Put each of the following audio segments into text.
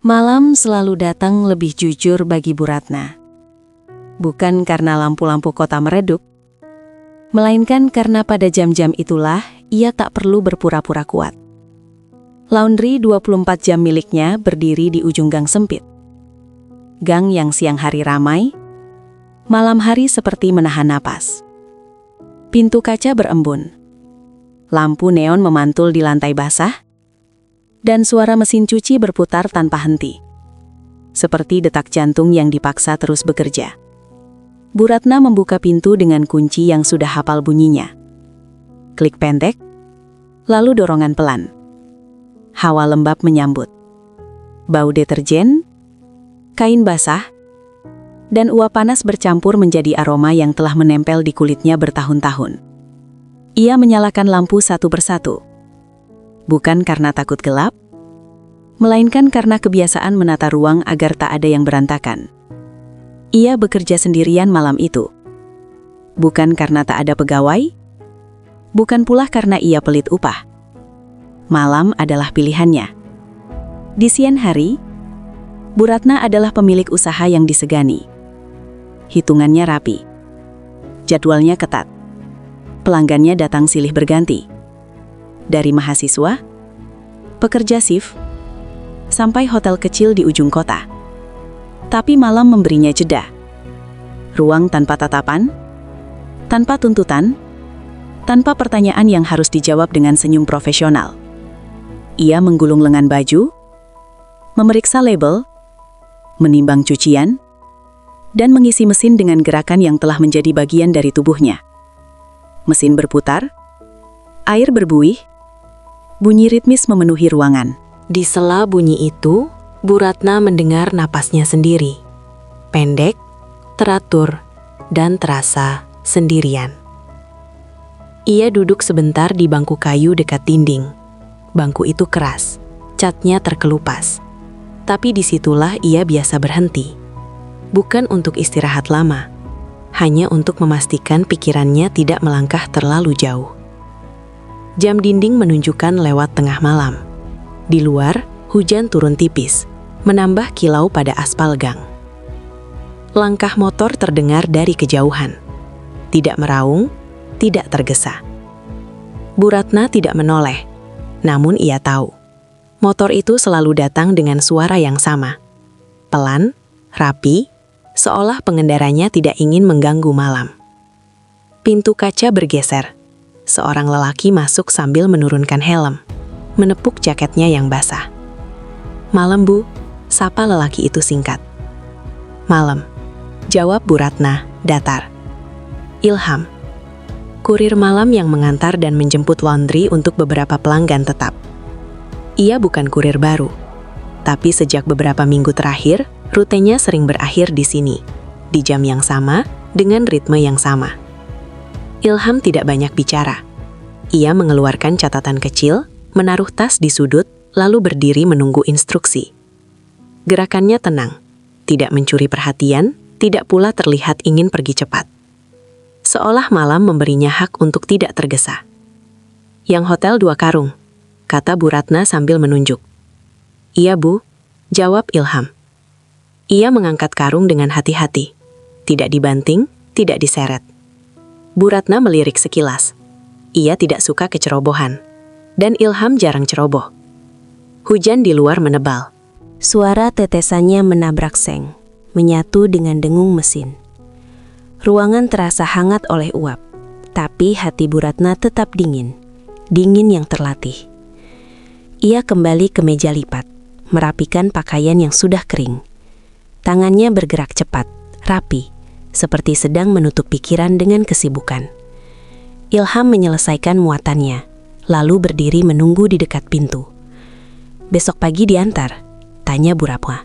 Malam selalu datang lebih jujur bagi Bu Ratna. Bukan karena lampu-lampu kota meredup, melainkan karena pada jam-jam itulah ia tak perlu berpura-pura kuat. Laundry 24 jam miliknya berdiri di ujung gang sempit. Gang yang siang hari ramai, malam hari seperti menahan napas. Pintu kaca berembun. Lampu neon memantul di lantai basah, dan suara mesin cuci berputar tanpa henti. Seperti detak jantung yang dipaksa terus bekerja. Bu Ratna membuka pintu dengan kunci yang sudah hafal bunyinya. Klik pendek, lalu dorongan pelan. Hawa lembab menyambut. Bau deterjen, kain basah, dan uap panas bercampur menjadi aroma yang telah menempel di kulitnya bertahun-tahun. Ia menyalakan lampu satu persatu. Bukan karena takut gelap, melainkan karena kebiasaan menata ruang agar tak ada yang berantakan. Ia bekerja sendirian malam itu. Bukan karena tak ada pegawai, bukan pula karena ia pelit upah. Malam adalah pilihannya. Di siang hari, Bu Ratna adalah pemilik usaha yang disegani. Hitungannya rapi. Jadwalnya ketat. Pelanggannya datang silih berganti. Dari mahasiswa, pekerja shift, sampai hotel kecil di ujung kota. Tapi malam memberinya jeda. Ruang tanpa tatapan, tanpa tuntutan, tanpa pertanyaan yang harus dijawab dengan senyum profesional. Ia menggulung lengan baju, memeriksa label, menimbang cucian, dan mengisi mesin dengan gerakan yang telah menjadi bagian dari tubuhnya. Mesin berputar, air berbuih, bunyi ritmis memenuhi ruangan. Di sela bunyi itu, Bu Ratna mendengar napasnya sendiri. Pendek, teratur, dan terasa sendirian. Ia duduk sebentar di bangku kayu dekat dinding. Bangku itu keras, catnya terkelupas. Tapi disitulah ia biasa berhenti. Bukan untuk istirahat lama, hanya untuk memastikan pikirannya tidak melangkah terlalu jauh. Jam dinding menunjukkan lewat tengah malam. Di luar, hujan turun tipis, menambah kilau pada aspal gang. Langkah motor terdengar dari kejauhan. Tidak meraung, tidak tergesa. Bu Ratna tidak menoleh, namun ia tahu. Motor itu selalu datang dengan suara yang sama. Pelan, rapi, seolah pengendaranya tidak ingin mengganggu malam. Pintu kaca bergeser. Seorang lelaki masuk sambil menurunkan helm, menepuk jaketnya yang basah. "Malam, Bu," sapa lelaki itu singkat. "Malam," jawab Bu Ratna, datar. "Ilham, kurir malam yang mengantar dan menjemput laundry untuk beberapa pelanggan tetap." Ia bukan kurir baru, tapi sejak beberapa minggu terakhir, rutenya sering berakhir di sini, di jam yang sama, dengan ritme yang sama. Ilham tidak banyak bicara. Ia mengeluarkan catatan kecil, menaruh tas di sudut, lalu berdiri menunggu instruksi. Gerakannya tenang, tidak mencuri perhatian, tidak pula terlihat ingin pergi cepat. Seolah malam memberinya hak untuk tidak tergesa. "Yang hotel 2 karung," kata Bu Ratna sambil menunjuk. "Iya, Bu," jawab Ilham. Ia mengangkat karung dengan hati-hati. Tidak dibanting, tidak diseret. Bu Ratna melirik sekilas. Ia tidak suka kecerobohan. Dan Ilham jarang ceroboh. Hujan di luar menebal. Suara tetesannya menabrak seng, menyatu dengan dengung mesin. Ruangan terasa hangat oleh uap, tapi hati Bu Ratna tetap dingin. Dingin yang terlatih. Ia kembali ke meja lipat, merapikan pakaian yang sudah kering. Tangannya bergerak cepat, rapi, seperti sedang menutup pikiran dengan kesibukan. Ilham menyelesaikan muatannya, lalu berdiri menunggu di dekat pintu. "Besok pagi diantar?" tanya Bu Ratna.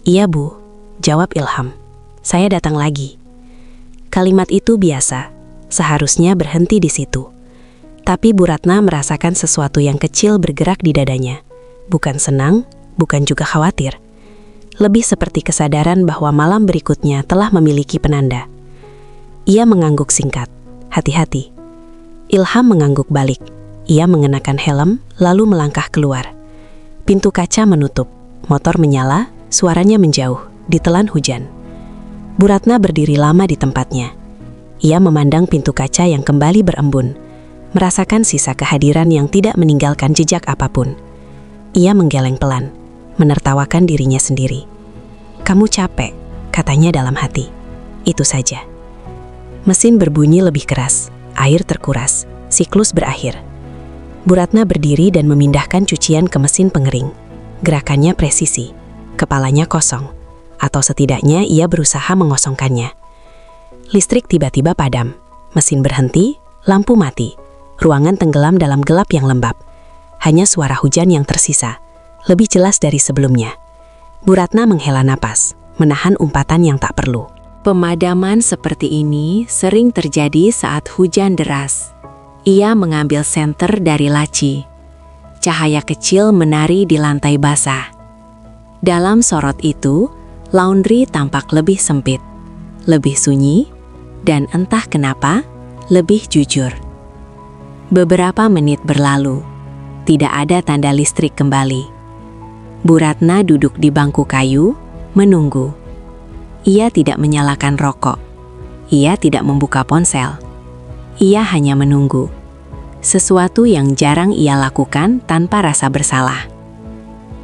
"Iya, Bu," jawab Ilham. "Saya datang lagi." Kalimat itu biasa, seharusnya berhenti di situ. Tapi Bu Ratna merasakan sesuatu yang kecil bergerak di dadanya. Bukan senang, bukan juga khawatir. Lebih seperti kesadaran bahwa malam berikutnya telah memiliki penanda. Ia mengangguk singkat, hati-hati. Ilham mengangguk balik. Ia mengenakan helm, lalu melangkah keluar. Pintu kaca menutup, motor menyala, suaranya menjauh, ditelan hujan. Bu Ratna berdiri lama di tempatnya. Ia memandang pintu kaca yang kembali berembun, merasakan sisa kehadiran yang tidak meninggalkan jejak apapun. Ia menggeleng pelan, menertawakan dirinya sendiri. "Kamu capek," katanya dalam hati. Itu saja. Mesin berbunyi lebih keras, air terkuras, siklus berakhir. Bu Ratna berdiri dan memindahkan cucian ke mesin pengering. Gerakannya presisi, kepalanya kosong, atau setidaknya ia berusaha mengosongkannya. Listrik tiba-tiba padam, mesin berhenti, lampu mati, ruangan tenggelam dalam gelap yang lembab. Hanya suara hujan yang tersisa, lebih jelas dari sebelumnya. Bu Ratna menghela napas, menahan umpatan yang tak perlu. Pemadaman seperti ini sering terjadi saat hujan deras. Ia mengambil senter dari laci. Cahaya kecil menari di lantai basah. Dalam sorot itu, laundry tampak lebih sempit, lebih sunyi, dan entah kenapa, lebih jujur. Beberapa menit berlalu, tidak ada tanda listrik kembali. Bu Ratna duduk di bangku kayu, menunggu. Ia tidak menyalakan rokok. Ia tidak membuka ponsel. Ia hanya menunggu. Sesuatu yang jarang ia lakukan tanpa rasa bersalah.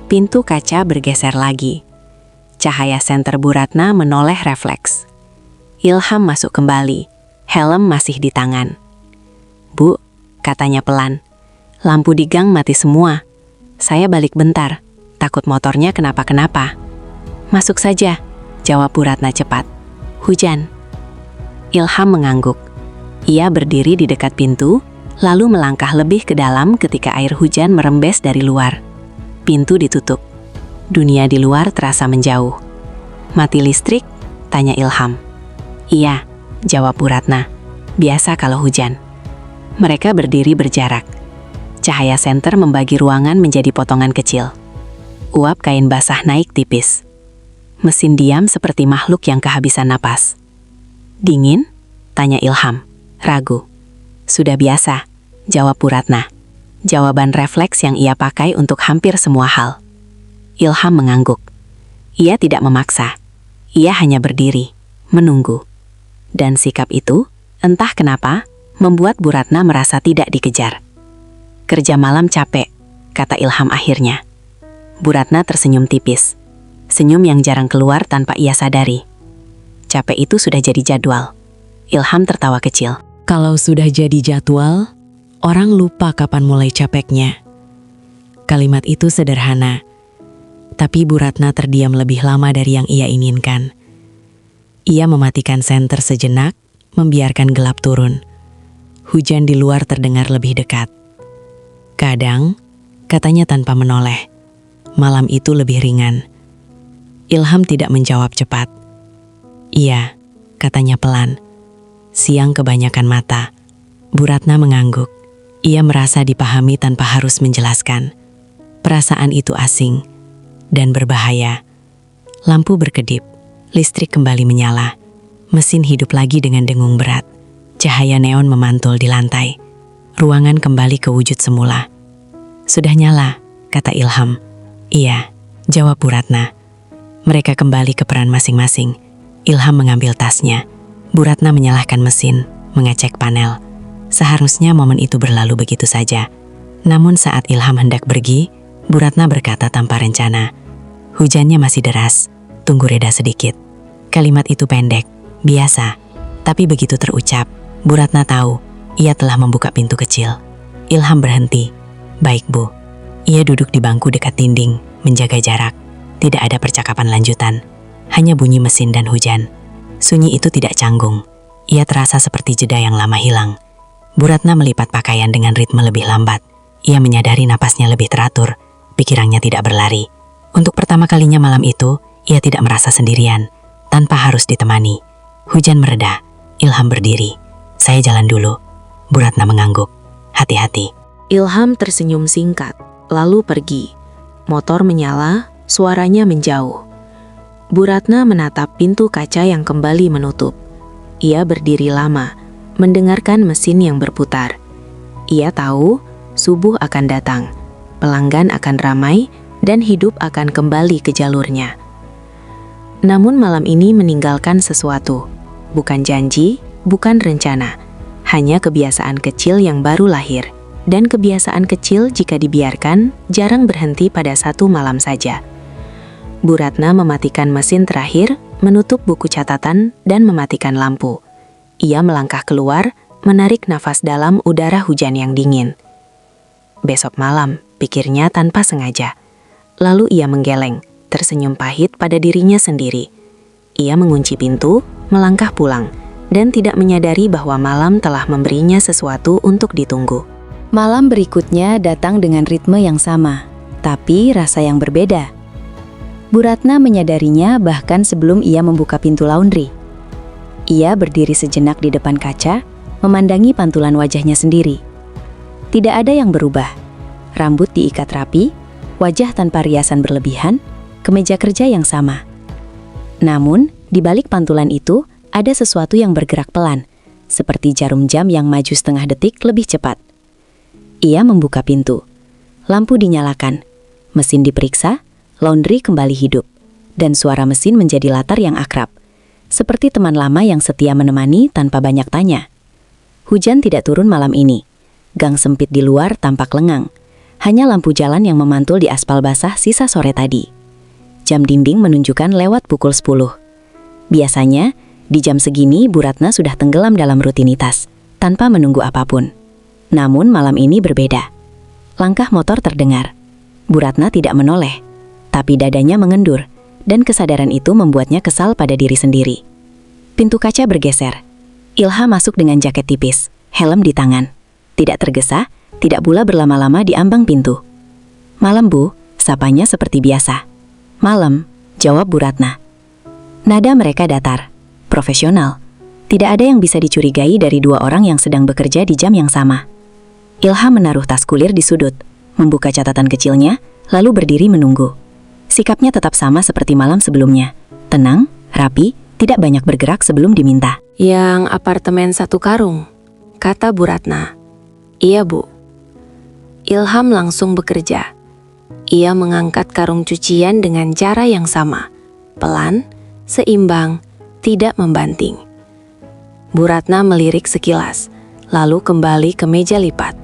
Pintu kaca bergeser lagi. Cahaya senter Bu Ratna menoleh refleks. Ilham masuk kembali. Helm masih di tangan. "Bu," katanya pelan. "Lampu di gang mati semua. Saya balik bentar. Takut motornya kenapa-kenapa." "Masuk saja," jawab Bu Ratna cepat. "Hujan." Ilham mengangguk. Ia berdiri di dekat pintu, lalu melangkah lebih ke dalam ketika air hujan merembes dari luar. Pintu ditutup. Dunia di luar terasa menjauh. "Mati listrik?" tanya Ilham. "Iya," jawab Bu Ratna. "Biasa kalau hujan." Mereka berdiri berjarak. Cahaya senter membagi ruangan menjadi potongan kecil. Uap kain basah naik tipis. Mesin diam seperti makhluk yang kehabisan napas. "Dingin?" tanya Ilham, ragu. "Sudah biasa," jawab Bu Ratna. Jawaban refleks yang ia pakai untuk hampir semua hal. Ilham mengangguk. Ia tidak memaksa. Ia hanya berdiri, menunggu. Dan sikap itu, entah kenapa, membuat Bu Ratna merasa tidak dikejar. "Kerja malam capek," kata Ilham akhirnya. Bu Ratna tersenyum tipis. Senyum yang jarang keluar tanpa ia sadari. Capek itu sudah jadi jadwal. Ilham tertawa kecil. Kalau sudah jadi jadwal, orang lupa kapan mulai capeknya. Kalimat itu sederhana, tapi Bu Ratna terdiam lebih lama dari yang ia inginkan. Ia mematikan senter sejenak, membiarkan gelap turun. Hujan di luar terdengar lebih dekat. Kadang, katanya tanpa menoleh, malam itu lebih ringan. Ilham tidak menjawab cepat. "Iya," katanya pelan. "Siang kebanyakan mata." Bu Ratna mengangguk. Ia merasa dipahami tanpa harus menjelaskan. Perasaan itu asing dan berbahaya. Lampu berkedip. Listrik kembali menyala. Mesin hidup lagi dengan dengung berat. Cahaya neon memantul di lantai. Ruangan kembali ke wujud semula. "Sudah nyala," kata Ilham. "Iya," jawab Bu Ratna. Mereka kembali ke peran masing-masing. Ilham mengambil tasnya. Bu Ratna menyalakan mesin, mengecek panel. Seharusnya momen itu berlalu begitu saja. Namun saat Ilham hendak pergi, Bu Ratna berkata tanpa rencana, "Hujannya masih deras. Tunggu reda sedikit." Kalimat itu pendek, biasa, tapi begitu terucap, Bu Ratna tahu ia telah membuka pintu kecil. Ilham berhenti. "Baik, Bu." Ia duduk di bangku dekat dinding, menjaga jarak. Tidak ada percakapan lanjutan, hanya bunyi mesin dan hujan. Sunyi itu tidak canggung. Ia terasa seperti jeda yang lama hilang. Bu Ratna melipat pakaian dengan ritme lebih lambat. Ia menyadari napasnya lebih teratur, pikirannya tidak berlari. Untuk pertama kalinya malam itu, ia tidak merasa sendirian, tanpa harus ditemani. Hujan mereda, Ilham berdiri. "Saya jalan dulu." Bu Ratna mengangguk. "Hati-hati." Ilham tersenyum singkat, lalu pergi. Motor menyala, suaranya menjauh. Bu Ratna menatap pintu kaca yang kembali menutup. Ia berdiri lama, mendengarkan mesin yang berputar. Ia tahu subuh akan datang, pelanggan akan ramai, dan hidup akan kembali ke jalurnya. Namun malam ini meninggalkan sesuatu, bukan janji, bukan rencana, hanya kebiasaan kecil yang baru lahir. Dan kebiasaan kecil jika dibiarkan jarang berhenti pada satu malam saja. Bu Ratna mematikan mesin terakhir, menutup buku catatan, dan mematikan lampu. Ia melangkah keluar, menarik nafas dalam udara hujan yang dingin. Besok malam, pikirnya tanpa sengaja. Lalu ia menggeleng, tersenyum pahit pada dirinya sendiri. Ia mengunci pintu, melangkah pulang, dan tidak menyadari bahwa malam telah memberinya sesuatu untuk ditunggu. Malam berikutnya datang dengan ritme yang sama, tapi rasa yang berbeda. Bu Ratna menyadarinya bahkan sebelum ia membuka pintu laundry. Ia berdiri sejenak di depan kaca, memandangi pantulan wajahnya sendiri. Tidak ada yang berubah. Rambut diikat rapi, wajah tanpa riasan berlebihan, kemeja kerja yang sama. Namun, di balik pantulan itu, ada sesuatu yang bergerak pelan, seperti jarum jam yang maju setengah detik lebih cepat. Ia membuka pintu. Lampu dinyalakan, mesin diperiksa, laundry kembali hidup, dan suara mesin menjadi latar yang akrab, seperti teman lama yang setia menemani tanpa banyak tanya. Hujan tidak turun malam ini. Gang sempit di luar tampak lengang. Hanya lampu jalan yang memantul di aspal basah sisa sore tadi. Jam dinding menunjukkan lewat pukul 10. Biasanya, di jam segini Bu Ratna sudah tenggelam dalam rutinitas, tanpa menunggu apapun. Namun malam ini berbeda. Langkah motor terdengar. Bu Ratna tidak menoleh, tapi dadanya mengendur, dan kesadaran itu membuatnya kesal pada diri sendiri. Pintu kaca bergeser. Ilham masuk dengan jaket tipis, helm di tangan. Tidak tergesa, tidak pula berlama-lama di ambang pintu. "Malam, Bu," sapanya seperti biasa. "Malam," jawab Bu Ratna. Nada mereka datar, profesional. Tidak ada yang bisa dicurigai dari dua orang yang sedang bekerja di jam yang sama. Ilham menaruh tas kulir di sudut, membuka catatan kecilnya, lalu berdiri menunggu. Sikapnya tetap sama seperti malam sebelumnya. Tenang, rapi, tidak banyak bergerak sebelum diminta. "Yang apartemen 1 karung," kata Bu Ratna. "Iya, Bu." Ilham langsung bekerja. Ia mengangkat karung cucian dengan cara yang sama. Pelan, seimbang, tidak membanting. Bu Ratna melirik sekilas, lalu kembali ke meja lipat.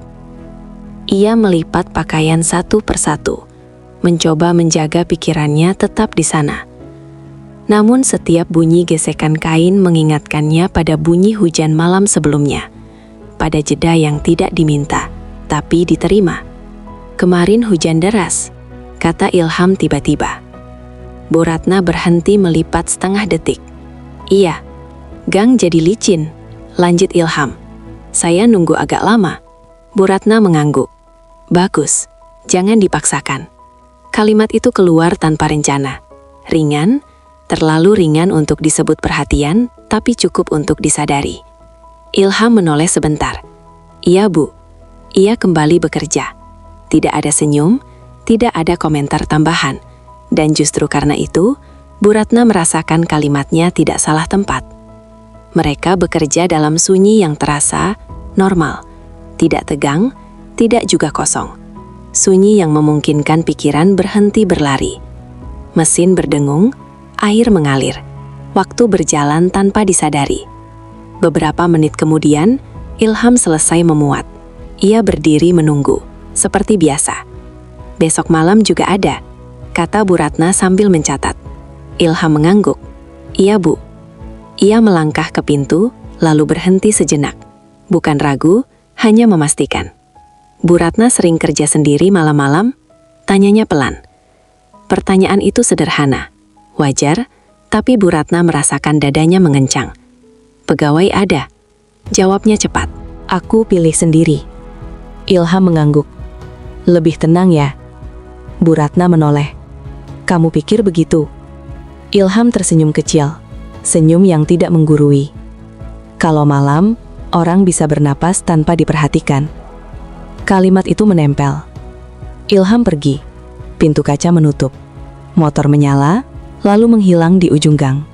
Ia melipat pakaian satu persatu, mencoba menjaga pikirannya tetap di sana. Namun setiap bunyi gesekan kain mengingatkannya pada bunyi hujan malam sebelumnya, pada jeda yang tidak diminta, tapi diterima. "Kemarin hujan deras," kata Ilham tiba-tiba. Bu Ratna berhenti melipat setengah detik. "Iya, gang jadi licin," lanjut Ilham. "Saya nunggu agak lama." Bu Ratna mengangguk. "Bagus, jangan dipaksakan." Kalimat itu keluar tanpa rencana. Ringan, terlalu ringan untuk disebut perhatian, tapi cukup untuk disadari. Ilham menoleh sebentar. "Iya, Bu." Ia kembali bekerja. Tidak ada senyum, tidak ada komentar tambahan. Dan justru karena itu, Bu Ratna merasakan kalimatnya tidak salah tempat. Mereka bekerja dalam sunyi yang terasa normal, tidak tegang, tidak juga kosong. Sunyi yang memungkinkan pikiran berhenti berlari. Mesin berdengung, air mengalir. Waktu berjalan tanpa disadari. Beberapa menit kemudian, Ilham selesai memuat. Ia berdiri menunggu, seperti biasa. "Besok malam juga ada," kata Bu Ratna sambil mencatat. Ilham mengangguk. "Iya, Bu." Ia melangkah ke pintu, lalu berhenti sejenak. Bukan ragu, hanya memastikan. "Bu Ratna sering kerja sendiri malam-malam?" tanyanya pelan. Pertanyaan itu sederhana, wajar, tapi Bu Ratna merasakan dadanya mengencang. "Pegawai ada," jawabnya cepat. "Aku pilih sendiri." Ilham mengangguk. "Lebih tenang ya?" Bu Ratna menoleh. "Kamu pikir begitu?" Ilham tersenyum kecil, senyum yang tidak menggurui. "Kalau malam, orang bisa bernapas tanpa diperhatikan." Kalimat itu menempel. Ilham pergi. Pintu kaca menutup. Motor menyala, lalu menghilang di ujung gang.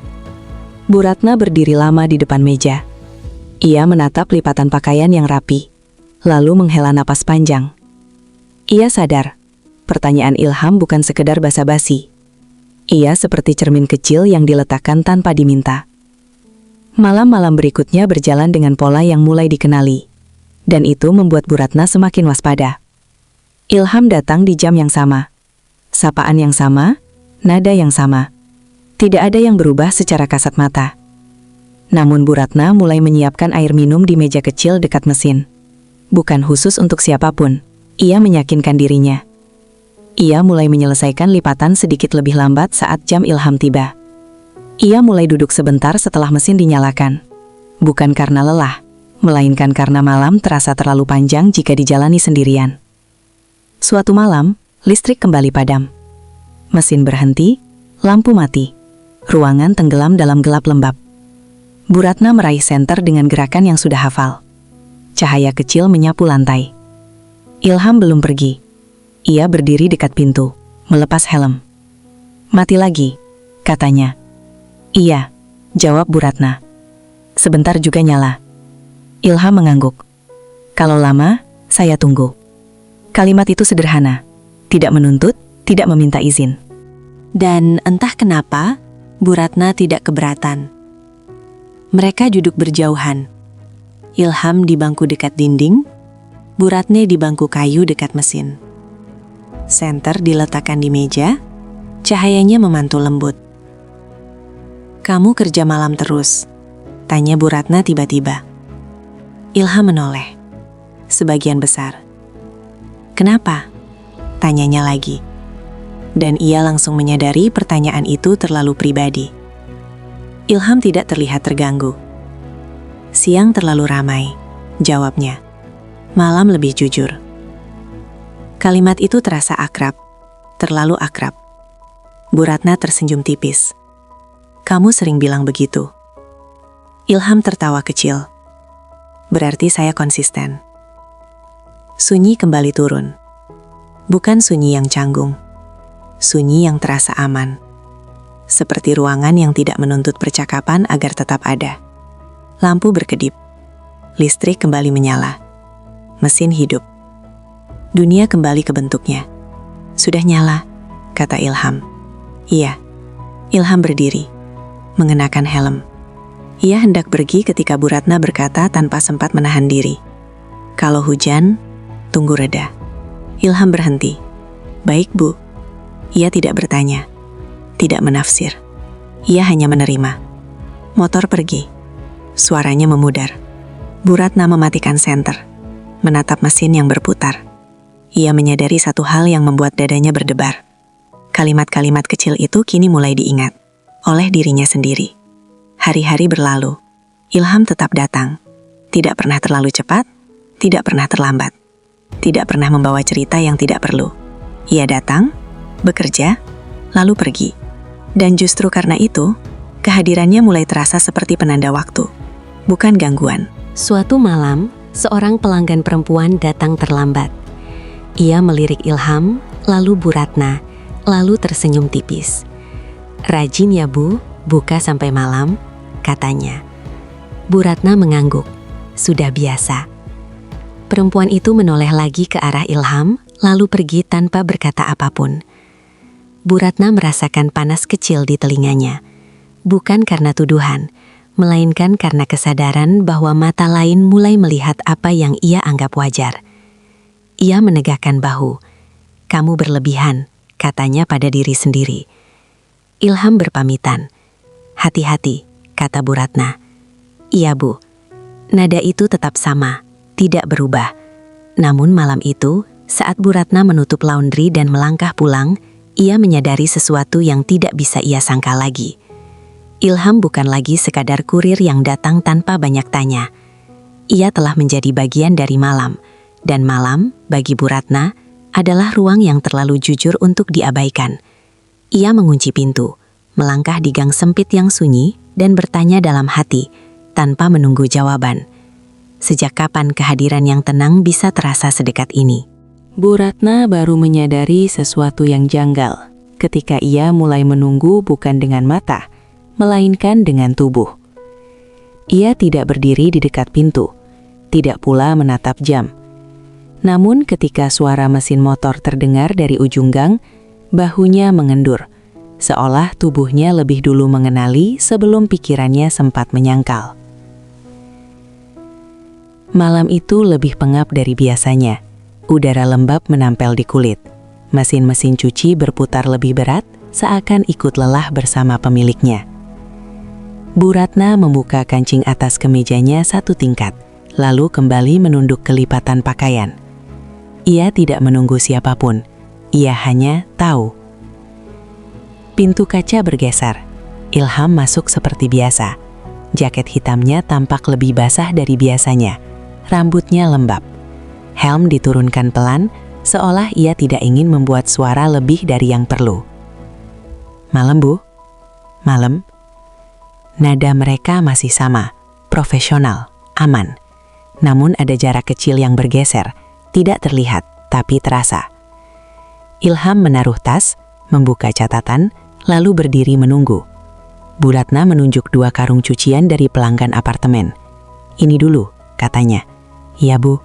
Bu Ratna berdiri lama di depan meja. Ia menatap lipatan pakaian yang rapi, lalu menghela napas panjang. Ia sadar, pertanyaan Ilham bukan sekedar basa-basi. Ia seperti cermin kecil yang diletakkan tanpa diminta. Malam-malam berikutnya berjalan dengan pola yang mulai dikenali. Dan itu membuat Bu Ratna semakin waspada. Ilham datang di jam yang sama. Sapaan yang sama, nada yang sama. Tidak ada yang berubah secara kasat mata. Namun Bu Ratna mulai menyiapkan air minum di meja kecil dekat mesin. Bukan khusus untuk siapapun, ia meyakinkan dirinya. Ia mulai menyelesaikan lipatan sedikit lebih lambat saat jam Ilham tiba. Ia mulai duduk sebentar setelah mesin dinyalakan. Bukan karena lelah, melainkan karena malam terasa terlalu panjang jika dijalani sendirian. Suatu malam, listrik kembali padam. Mesin berhenti, lampu mati. Ruangan tenggelam dalam gelap lembab. Bu Ratna meraih senter dengan gerakan yang sudah hafal. Cahaya kecil menyapu lantai. Ilham belum pergi. Ia berdiri dekat pintu, melepas helm. Mati lagi, katanya. Iya, jawab Bu Ratna. Sebentar juga nyala. Ilham mengangguk. Kalau lama, saya tunggu. Kalimat itu sederhana, tidak menuntut, tidak meminta izin. Dan entah kenapa, Bu Ratna tidak keberatan. Mereka duduk berjauhan. Ilham di bangku dekat dinding, Bu Ratna di bangku kayu dekat mesin. Senter diletakkan di meja, cahayanya memantul lembut. Kamu kerja malam terus? Tanya Bu Ratna tiba-tiba. Ilham menoleh. Sebagian besar. Kenapa? Tanyanya lagi. Dan ia langsung menyadari pertanyaan itu terlalu pribadi. Ilham tidak terlihat terganggu. Siang terlalu ramai, jawabnya. Malam lebih jujur. Kalimat itu terasa akrab, terlalu akrab. Bu Ratna tersenyum tipis. Kamu sering bilang begitu. Ilham tertawa kecil. Berarti saya konsisten. Sunyi kembali turun. Bukan sunyi yang canggung. Sunyi yang terasa aman. Seperti ruangan yang tidak menuntut percakapan agar tetap ada. Lampu berkedip. Listrik kembali menyala. Mesin hidup. Dunia kembali ke bentuknya. Sudah nyala, kata Ilham. Iya. Ilham berdiri, mengenakan helm. Ia hendak pergi ketika Bu Ratna berkata tanpa sempat menahan diri. Kalau hujan, tunggu reda. Ilham berhenti. Baik, Bu. Ia tidak bertanya, tidak menafsir. Ia hanya menerima. Motor pergi. Suaranya memudar. Bu Ratna mematikan senter, menatap mesin yang berputar. Ia menyadari satu hal yang membuat dadanya berdebar. Kalimat-kalimat kecil itu kini mulai diingat oleh dirinya sendiri. Hari-hari berlalu. Ilham tetap datang. Tidak pernah terlalu cepat, tidak pernah terlambat. Tidak pernah membawa cerita yang tidak perlu. Ia datang, bekerja, lalu pergi. Dan justru karena itu, kehadirannya mulai terasa seperti penanda waktu, bukan gangguan. Suatu malam, seorang pelanggan perempuan datang terlambat. Ia melirik Ilham, lalu Bu Ratna, lalu tersenyum tipis. Rajin ya Bu, buka sampai malam, katanya. Bu Ratna mengangguk. Sudah biasa. Perempuan itu menoleh lagi ke arah Ilham, lalu pergi tanpa berkata apapun. Bu Ratna merasakan panas kecil di telinganya. Bukan karena tuduhan, melainkan karena kesadaran bahwa mata lain mulai melihat apa yang ia anggap wajar. Ia menegakkan bahu. Kamu berlebihan, katanya pada diri sendiri. Ilham berpamitan. Hati-hati, kata Bu Ratna. Iya Bu. Nada itu tetap sama, tidak berubah. Namun malam itu, saat Bu Ratna menutup laundry dan melangkah pulang, ia menyadari sesuatu yang tidak bisa ia sangka lagi. Ilham bukan lagi sekadar kurir yang datang tanpa banyak tanya. Ia telah menjadi bagian dari malam. Dan malam, bagi Bu Ratna, adalah ruang yang terlalu jujur untuk diabaikan. Ia mengunci pintu, melangkah di gang sempit yang sunyi, dan bertanya dalam hati, tanpa menunggu jawaban. Sejak kapan kehadiran yang tenang bisa terasa sedekat ini? Bu Ratna baru menyadari sesuatu yang janggal ketika ia mulai menunggu bukan dengan mata, melainkan dengan tubuh. Ia tidak berdiri di dekat pintu, tidak pula menatap jam. Namun ketika suara mesin motor terdengar dari ujung gang, bahunya mengendur, seolah tubuhnya lebih dulu mengenali sebelum pikirannya sempat menyangkal. Malam itu lebih pengap dari biasanya. Udara lembab menempel di kulit. Mesin-mesin cuci berputar lebih berat, seakan ikut lelah bersama pemiliknya. Bu Ratna membuka kancing atas kemejanya satu tingkat, lalu kembali menunduk kelipatan pakaian. Ia tidak menunggu siapapun. Ia hanya tahu. Pintu kaca bergeser. Ilham masuk seperti biasa. Jaket hitamnya tampak lebih basah dari biasanya. Rambutnya lembab. Helm diturunkan pelan, seolah ia tidak ingin membuat suara lebih dari yang perlu. "Malam, Bu." "Malam." Nada mereka masih sama, profesional, aman. Namun ada jarak kecil yang bergeser, tidak terlihat, tapi terasa. Ilham menaruh tas, membuka catatan, lalu berdiri menunggu. Bu Ratna menunjuk 2 karung cucian dari pelanggan apartemen. "Ini dulu," katanya. "Iya, Bu."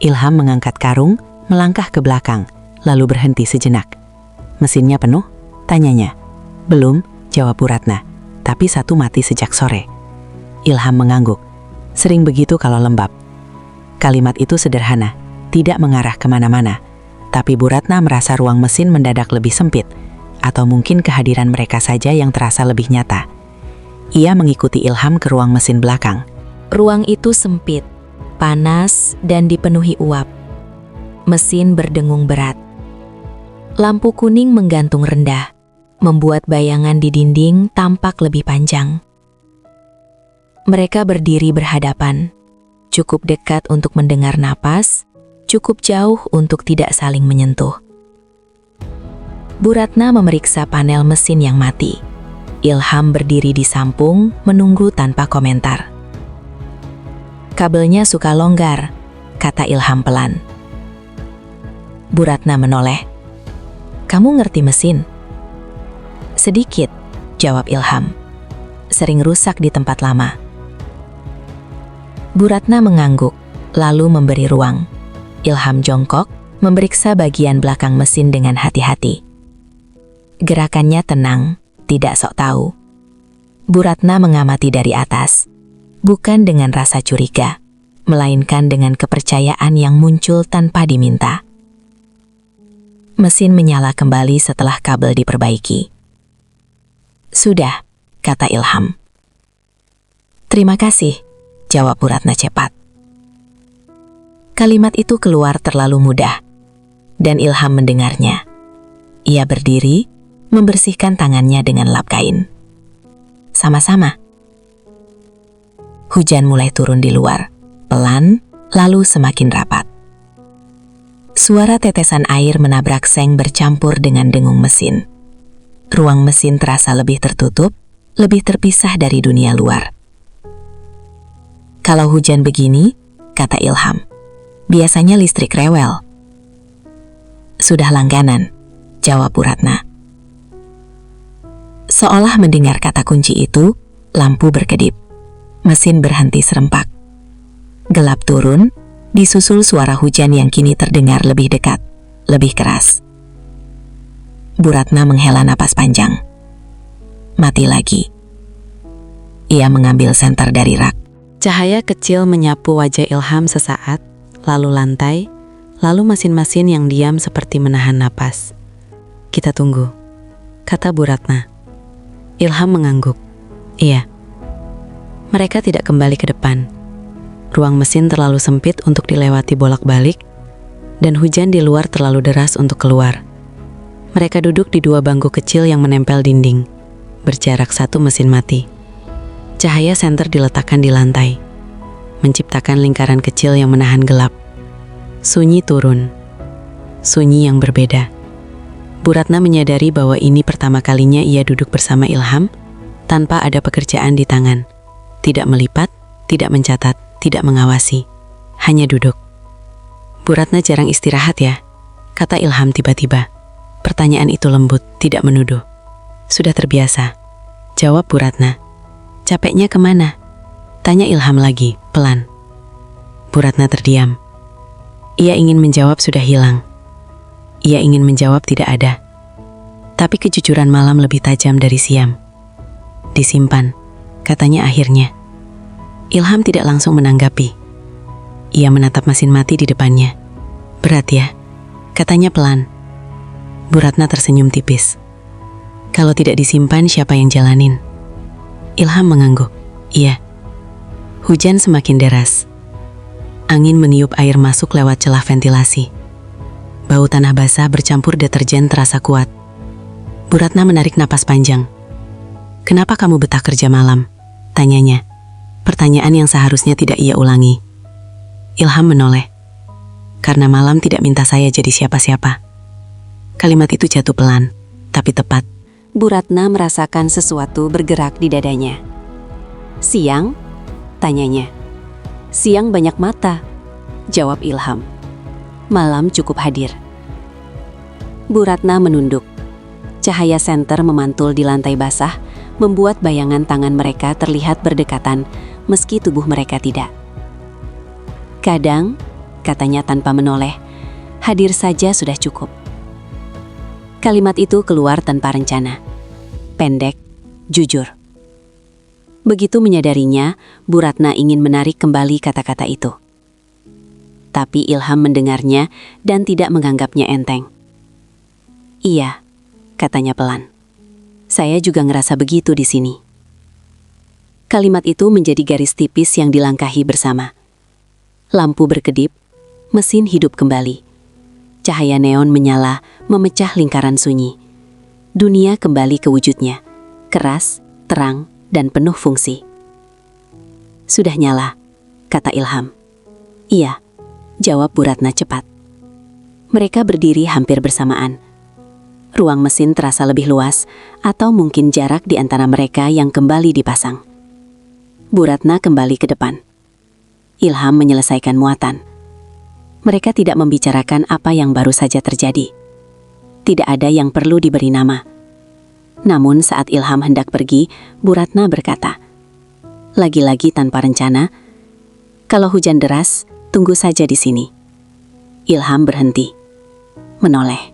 Ilham mengangkat karung, melangkah ke belakang, lalu berhenti sejenak. "Mesinnya penuh?" tanyanya. "Belum," jawab Bu Ratna, "tapi satu mati sejak sore." Ilham mengangguk. "Sering begitu kalau lembab." Kalimat itu sederhana, tidak mengarah kemana-mana. Tapi Bu Ratna merasa ruang mesin mendadak lebih sempit, atau mungkin kehadiran mereka saja yang terasa lebih nyata. Ia mengikuti Ilham ke ruang mesin belakang. Ruang itu sempit, panas, dan dipenuhi uap. Mesin berdengung berat. Lampu kuning menggantung rendah, membuat bayangan di dinding tampak lebih panjang. Mereka berdiri berhadapan, cukup dekat untuk mendengar napas, cukup jauh untuk tidak saling menyentuh. Bu Ratna memeriksa panel mesin yang mati. Ilham berdiri di samping, menunggu tanpa komentar. "Kabelnya suka longgar," kata Ilham pelan. Bu Ratna menoleh. "Kamu ngerti mesin?" "Sedikit," jawab Ilham. "Sering rusak di tempat lama." Bu Ratna mengangguk, lalu memberi ruang. Ilham jongkok, memeriksa bagian belakang mesin dengan hati-hati. Gerakannya tenang, tidak sok tahu. Bu Ratna mengamati dari atas, bukan dengan rasa curiga, melainkan dengan kepercayaan yang muncul tanpa diminta. Mesin menyala kembali setelah kabel diperbaiki. "Sudah," kata Ilham. "Terima kasih," jawab Bu Ratna cepat. Kalimat itu keluar terlalu mudah, dan Ilham mendengarnya. Ia berdiri, membersihkan tangannya dengan lap kain. "Sama-sama." Hujan mulai turun di luar, pelan, lalu semakin rapat. Suara tetesan air menabrak seng bercampur dengan dengung mesin. Ruang mesin terasa lebih tertutup, lebih terpisah dari dunia luar. "Kalau hujan begini," kata Ilham, "biasanya listrik rewel." "Sudah langganan," jawab Bu Ratna. Seolah mendengar kata kunci itu, lampu berkedip. Mesin berhenti serempak. Gelap turun, disusul suara hujan yang kini terdengar lebih dekat, lebih keras. Bu Ratna menghela napas panjang. Mati lagi. Ia mengambil senter dari rak. Cahaya kecil menyapu wajah Ilham sesaat, lalu lantai, lalu mesin-mesin yang diam seperti menahan napas. "Kita tunggu," kata Bu Ratna. Ilham mengangguk. Iya. Mereka tidak kembali ke depan. Ruang mesin terlalu sempit untuk dilewati bolak-balik, dan hujan di luar terlalu deras untuk keluar. Mereka duduk di 2 bangku kecil yang menempel dinding, berjarak 1 mesin mati. Cahaya senter diletakkan di lantai, menciptakan lingkaran kecil yang menahan gelap. Sunyi turun. Sunyi yang berbeda. Bu Ratna menyadari bahwa ini pertama kalinya ia duduk bersama Ilham, tanpa ada pekerjaan di tangan. Tidak melipat, tidak mencatat, tidak mengawasi. Hanya duduk. "Bu Ratna jarang istirahat ya?" kata Ilham tiba-tiba. Pertanyaan itu lembut, tidak menuduh. "Sudah terbiasa," jawab Bu Ratna. "Capeknya kemana?" tanya Ilham lagi, pelan. Bu Ratna terdiam. Ia ingin menjawab sudah hilang. Ia ingin menjawab tidak ada. Tapi kejujuran malam lebih tajam dari siam. Disimpan, katanya akhirnya. Ilham tidak langsung menanggapi. Ia menatap mesin mati di depannya. Berat ya, katanya pelan. Bu Ratna tersenyum tipis. Kalau tidak disimpan, siapa yang jalanin? Ilham mengangguk. Iya. Hujan semakin deras. Angin meniup air masuk lewat celah ventilasi. Bau tanah basah bercampur deterjen terasa kuat. Bu Ratna menarik napas panjang. Kenapa kamu betah kerja malam? Tanyanya. Pertanyaan yang seharusnya tidak ia ulangi. Ilham menoleh. Karena malam tidak minta saya jadi siapa-siapa. Kalimat itu jatuh pelan, tapi tepat. Bu Ratna merasakan sesuatu bergerak di dadanya. Siang? Tanyanya. Siang banyak mata, jawab Ilham. Malam cukup hadir. Bu Ratna menunduk. Cahaya senter memantul di lantai basah, membuat bayangan tangan mereka terlihat berdekatan, meski tubuh mereka tidak. Kadang, katanya tanpa menoleh, hadir saja sudah cukup. Kalimat itu keluar tanpa rencana. Pendek, jujur. Begitu menyadarinya, Bu Ratna ingin menarik kembali kata-kata itu. Tapi Ilham mendengarnya dan tidak menganggapnya enteng. Iya, katanya pelan. Saya juga ngerasa begitu di sini. Kalimat itu menjadi garis tipis yang dilangkahi bersama. Lampu berkedip, mesin hidup kembali. Cahaya neon menyala, memecah lingkaran sunyi. Dunia kembali ke wujudnya, keras, terang, dan penuh fungsi. Sudah nyala, kata Ilham. Iya, jawab Bu Ratna cepat. Mereka berdiri hampir bersamaan. Ruang mesin terasa lebih luas, atau mungkin jarak di antara mereka yang kembali dipasang. Bu Ratna kembali ke depan. Ilham menyelesaikan muatan. Mereka tidak membicarakan apa yang baru saja terjadi. Tidak ada yang perlu diberi nama. Namun saat Ilham hendak pergi, Bu Ratna berkata, lagi-lagi tanpa rencana, kalau hujan deras, tunggu saja di sini. Ilham berhenti, menoleh.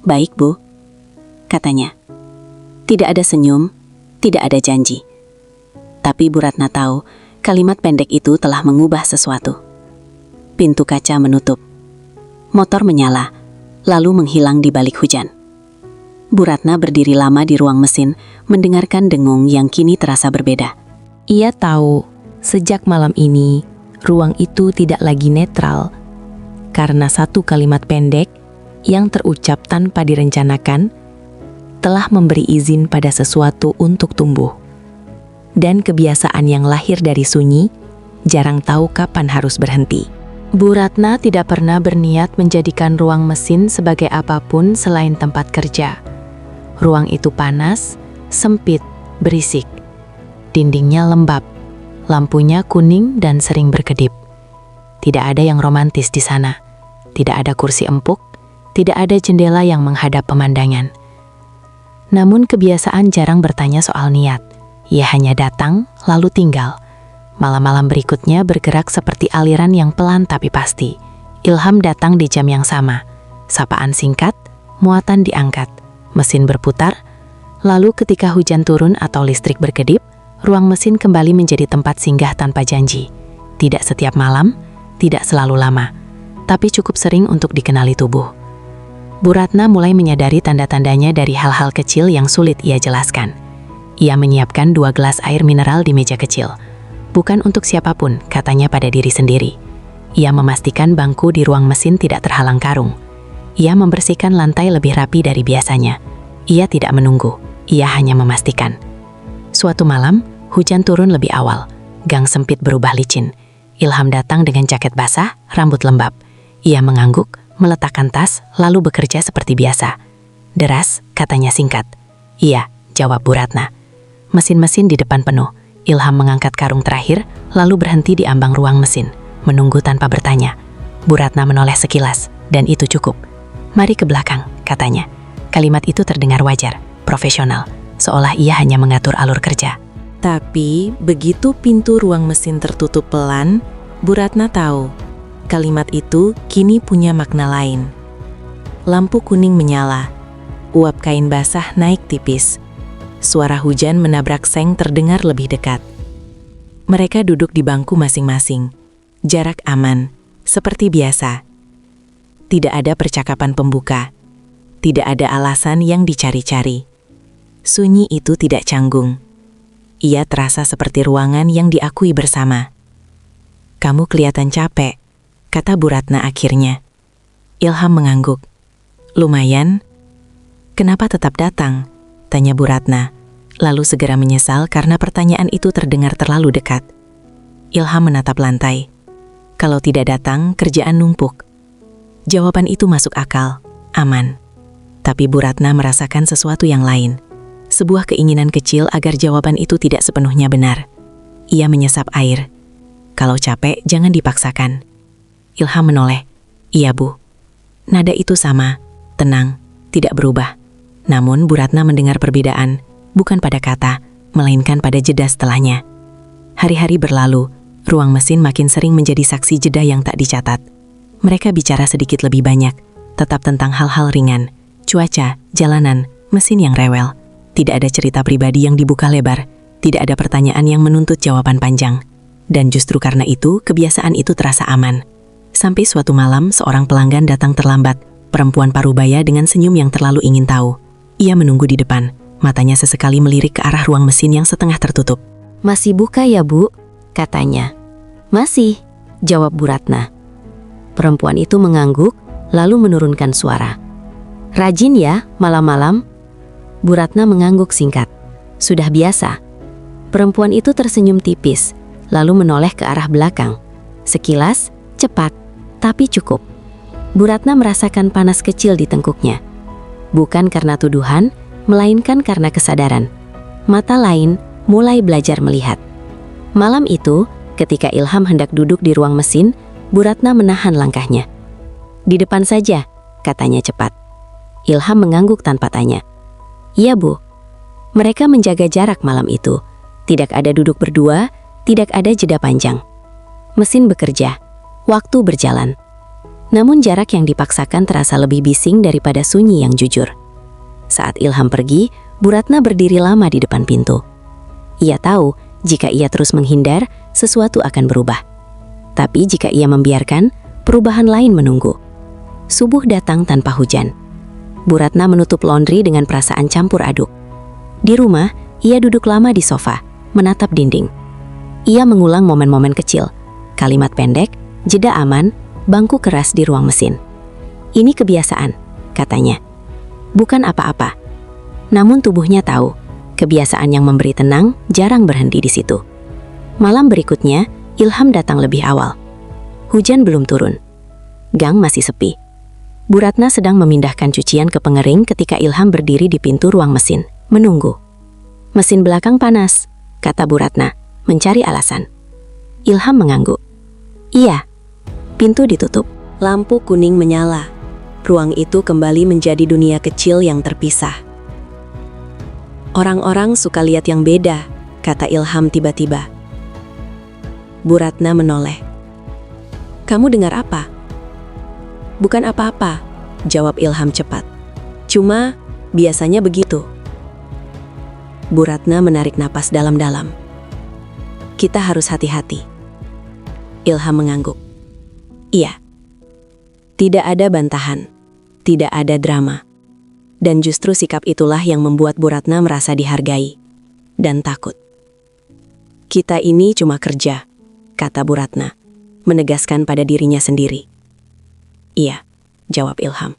Baik, Bu, katanya. Tidak ada senyum, tidak ada janji. Tapi Bu Ratna tahu, kalimat pendek itu telah mengubah sesuatu. Pintu kaca menutup. Motor menyala, lalu menghilang di balik hujan. Bu Ratna berdiri lama di ruang mesin, mendengarkan dengung yang kini terasa berbeda. Ia tahu, sejak malam ini, ruang itu tidak lagi netral. Karena satu kalimat pendek yang terucap tanpa direncanakan, telah memberi izin pada sesuatu untuk tumbuh. Dan kebiasaan yang lahir dari sunyi, jarang tahu kapan harus berhenti. Bu Ratna tidak pernah berniat menjadikan ruang mesin sebagai apapun selain tempat kerja. Ruang itu panas, sempit, berisik. Dindingnya lembab, lampunya kuning dan sering berkedip. Tidak ada yang romantis di sana. Tidak ada kursi empuk, tidak ada jendela yang menghadap pemandangan. Namun kebiasaan jarang bertanya soal niat. Ia hanya datang, lalu tinggal. Malam-malam berikutnya bergerak seperti aliran yang pelan tapi pasti. Ilham datang di jam yang sama. Sapaan singkat, muatan diangkat, mesin berputar. Lalu ketika hujan turun atau listrik berkedip, ruang mesin kembali menjadi tempat singgah tanpa janji. Tidak setiap malam, tidak selalu lama, tapi cukup sering untuk dikenali tubuh. Bu Ratna mulai menyadari tanda-tandanya dari hal-hal kecil yang sulit ia jelaskan. Ia menyiapkan 2 gelas air mineral di meja kecil. Bukan untuk siapapun, katanya pada diri sendiri. Ia memastikan bangku di ruang mesin tidak terhalang karung. Ia membersihkan lantai lebih rapi dari biasanya. Ia tidak menunggu, ia hanya memastikan. Suatu malam, hujan turun lebih awal. Gang sempit berubah licin. Ilham datang dengan jaket basah, rambut lembab. Ia mengangguk, meletakkan tas, lalu bekerja seperti biasa. Deras, katanya singkat. Iya, jawab Bu Ratna. Mesin-mesin di depan penuh. Ilham mengangkat karung terakhir, lalu berhenti di ambang ruang mesin, menunggu tanpa bertanya. Bu Ratna menoleh sekilas, dan itu cukup. Mari ke belakang, katanya. Kalimat itu terdengar wajar, profesional, seolah ia hanya mengatur alur kerja. Tapi begitu pintu ruang mesin tertutup pelan, Bu Ratna tahu, Kalimat itu kini punya makna lain. Lampu kuning menyala. Uap kain basah naik tipis. Suara hujan menabrak seng terdengar lebih dekat. Mereka duduk di bangku masing-masing. Jarak aman, seperti biasa. Tidak ada percakapan pembuka. Tidak ada alasan yang dicari-cari. Sunyi itu tidak canggung. Ia terasa seperti ruangan yang diakui bersama. "Kamu kelihatan capek," kata Bu Ratna akhirnya. Ilham mengangguk. "Lumayan." "Kenapa tetap datang?" tanya Bu Ratna, lalu segera menyesal karena pertanyaan itu terdengar terlalu dekat. Ilham menatap lantai. Kalau tidak datang, kerjaan numpuk. Jawaban itu masuk akal, aman. Tapi Bu Ratna merasakan sesuatu yang lain. Sebuah keinginan kecil agar jawaban itu tidak sepenuhnya benar. Ia menyesap air. "Kalau capek, jangan dipaksakan." Ilham menoleh. "Iya, Bu." Nada itu sama, tenang, tidak berubah. Namun Bu Ratna mendengar perbedaan, bukan pada kata, melainkan pada jeda setelahnya. Hari-hari berlalu, ruang mesin makin sering menjadi saksi jeda yang tak dicatat. Mereka bicara sedikit lebih banyak, tetap tentang hal-hal ringan, cuaca, jalanan, mesin yang rewel. Tidak ada cerita pribadi yang dibuka lebar, tidak ada pertanyaan yang menuntut jawaban panjang. Dan justru karena itu, kebiasaan itu terasa aman. Sampai suatu malam, seorang pelanggan datang terlambat, perempuan parubaya dengan senyum yang terlalu ingin tahu. Ia menunggu di depan, matanya sesekali melirik ke arah ruang mesin yang setengah tertutup. "Masih buka ya, Bu?" katanya. "Masih," jawab Bu Ratna. Perempuan itu mengangguk, lalu menurunkan suara. "Rajin ya, malam-malam?" Bu Ratna mengangguk singkat. "Sudah biasa." Perempuan itu tersenyum tipis, lalu menoleh ke arah belakang. Sekilas, cepat, tapi cukup. Bu Ratna merasakan panas kecil di tengkuknya. Bukan karena tuduhan, melainkan karena kesadaran. Mata lain mulai belajar melihat. Malam itu, ketika Ilham hendak duduk di ruang mesin, Bu Ratna menahan langkahnya. "Di depan saja," katanya cepat. Ilham mengangguk tanpa tanya. "Iya, Bu." Mereka menjaga jarak malam itu. Tidak ada duduk berdua, tidak ada jeda panjang. Mesin bekerja, waktu berjalan. Namun jarak yang dipaksakan terasa lebih bising daripada sunyi yang jujur. Saat Ilham pergi, Bu Ratna berdiri lama di depan pintu. Ia tahu jika ia terus menghindar, sesuatu akan berubah. Tapi jika ia membiarkan, perubahan lain menunggu. Subuh datang tanpa hujan. Bu Ratna menutup laundry dengan perasaan campur aduk. Di rumah, ia duduk lama di sofa, menatap dinding. Ia mengulang momen-momen kecil, kalimat pendek, jeda aman, bangku keras di ruang mesin. "Ini kebiasaan," katanya. "Bukan apa-apa." Namun tubuhnya tahu, kebiasaan yang memberi tenang jarang berhenti di situ. Malam berikutnya, Ilham datang lebih awal. Hujan belum turun. Gang masih sepi. Bu Ratna sedang memindahkan cucian ke pengering ketika Ilham berdiri di pintu ruang mesin, menunggu. "Mesin belakang panas," kata Bu Ratna, mencari alasan. Ilham mengangguk. "Iya." Pintu ditutup. Lampu kuning menyala. Ruang itu kembali menjadi dunia kecil yang terpisah. "Orang-orang suka lihat yang beda," kata Ilham tiba-tiba. Bu Ratna menoleh. "Kamu dengar apa?" "Bukan apa-apa," jawab Ilham cepat. "Cuma, biasanya begitu." Bu Ratna menarik napas dalam-dalam. "Kita harus hati-hati." Ilham mengangguk. "Iya." Tidak ada bantahan, tidak ada drama. Dan justru sikap itulah yang membuat Bu Ratna merasa dihargai dan takut. "Kita ini cuma kerja," kata Bu Ratna, menegaskan pada dirinya sendiri. "Iya," jawab Ilham.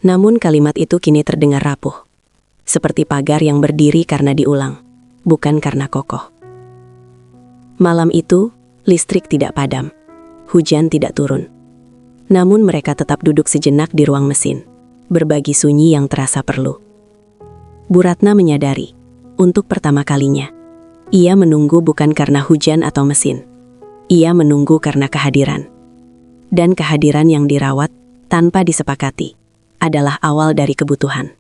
Namun kalimat itu kini terdengar rapuh, seperti pagar yang berdiri karena diulang, bukan karena kokoh. Malam itu, listrik tidak padam. Hujan tidak turun. Namun mereka tetap duduk sejenak di ruang mesin, berbagi sunyi yang terasa perlu. Bu Ratna menyadari, untuk pertama kalinya, ia menunggu bukan karena hujan atau mesin. Ia menunggu karena kehadiran. Dan kehadiran yang dirawat, tanpa disepakati, adalah awal dari kebutuhan.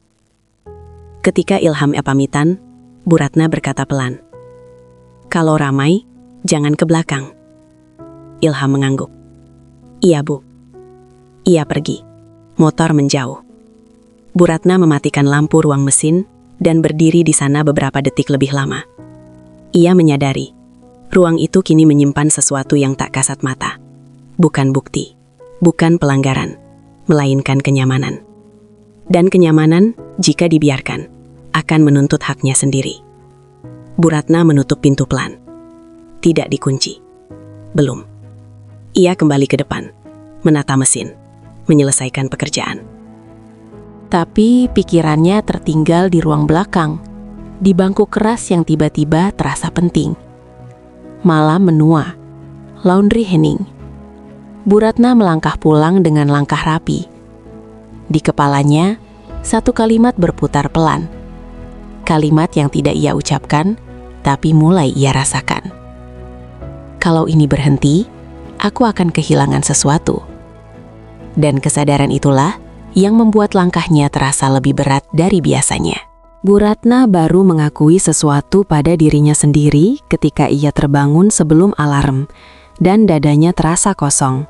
Ketika Ilham pamitan, Bu Ratna berkata pelan, "Kalau ramai, jangan ke belakang." Ilham mengangguk. Iya, Bu. Ia pergi. Motor menjauh. Bu Ratna mematikan lampu ruang mesin dan berdiri di sana beberapa detik lebih lama. Ia menyadari, ruang itu kini menyimpan sesuatu yang tak kasat mata. Bukan bukti, bukan pelanggaran, melainkan kenyamanan. Dan kenyamanan, jika dibiarkan, akan menuntut haknya sendiri. Bu Ratna menutup pintu pelan. Tidak dikunci. Belum. Ia kembali ke depan, menata mesin, menyelesaikan pekerjaan. Tapi pikirannya tertinggal di ruang belakang, di bangku keras yang tiba-tiba terasa penting. Malam menua, laundry hening. Bu Ratna melangkah pulang dengan langkah rapi. Di kepalanya, satu kalimat berputar pelan. Kalimat yang tidak ia ucapkan, tapi mulai ia rasakan. Kalau ini berhenti, aku akan kehilangan sesuatu. Dan kesadaran itulah yang membuat langkahnya terasa lebih berat dari biasanya. Bu Ratna baru mengakui sesuatu pada dirinya sendiri ketika ia terbangun sebelum alarm, dan dadanya terasa kosong.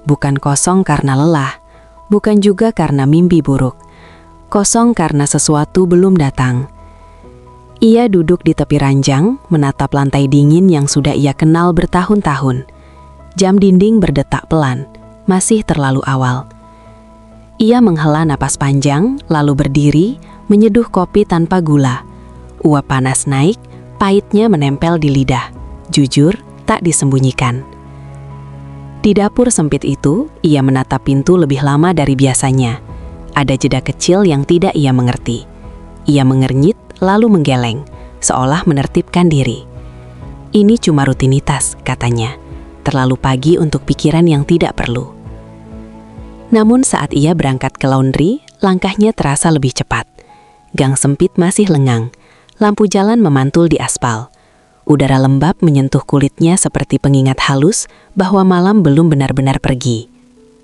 Bukan kosong karena lelah, bukan juga karena mimpi buruk. Kosong karena sesuatu belum datang. Ia duduk di tepi ranjang, menatap lantai dingin yang sudah ia kenal bertahun-tahun. Jam dinding berdetak pelan, masih terlalu awal. Ia menghela napas panjang, lalu berdiri, menyeduh kopi tanpa gula. Uap panas naik, pahitnya menempel di lidah. Jujur, tak disembunyikan. Di dapur sempit itu, ia menatap pintu lebih lama dari biasanya. Ada jeda kecil yang tidak ia mengerti. Ia mengernyit, lalu menggeleng, seolah menertibkan diri. Ini cuma rutinitas, katanya. Terlalu pagi untuk pikiran yang tidak perlu. Namun saat ia berangkat ke laundry, langkahnya terasa lebih cepat. Gang sempit masih lengang, lampu jalan memantul di aspal. Udara lembab menyentuh kulitnya seperti pengingat halus bahwa malam belum benar-benar pergi.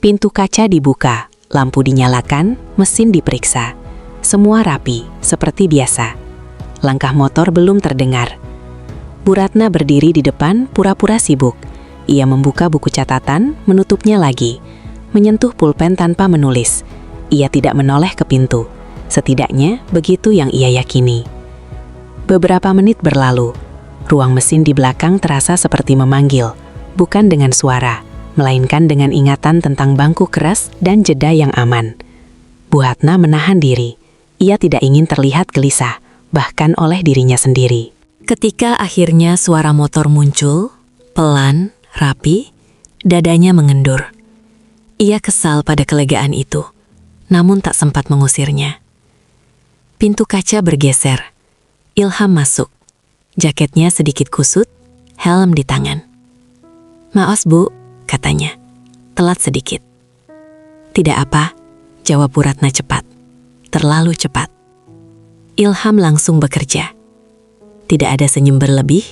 Pintu kaca dibuka, lampu dinyalakan, mesin diperiksa. Semua rapi, seperti biasa. Langkah motor belum terdengar. Bu Ratna berdiri di depan, pura-pura sibuk. Ia membuka buku catatan, menutupnya lagi. Menyentuh pulpen tanpa menulis. Ia tidak menoleh ke pintu. Setidaknya, begitu yang ia yakini. Beberapa menit berlalu. Ruang mesin di belakang terasa seperti memanggil, bukan dengan suara, melainkan dengan ingatan tentang bangku keras dan jeda yang aman. Bu Ratna menahan diri. Ia tidak ingin terlihat gelisah, bahkan oleh dirinya sendiri. Ketika akhirnya suara motor muncul, pelan, rapi, dadanya mengendur. Ia kesal pada kelegaan itu, namun tak sempat mengusirnya. Pintu kaca bergeser. Ilham masuk. Jaketnya sedikit kusut, helm di tangan. "Maos, Bu," katanya. "Telat sedikit." "Tidak apa," jawab Bu Ratna cepat. Terlalu cepat. Ilham langsung bekerja. Tidak ada senyum berlebih,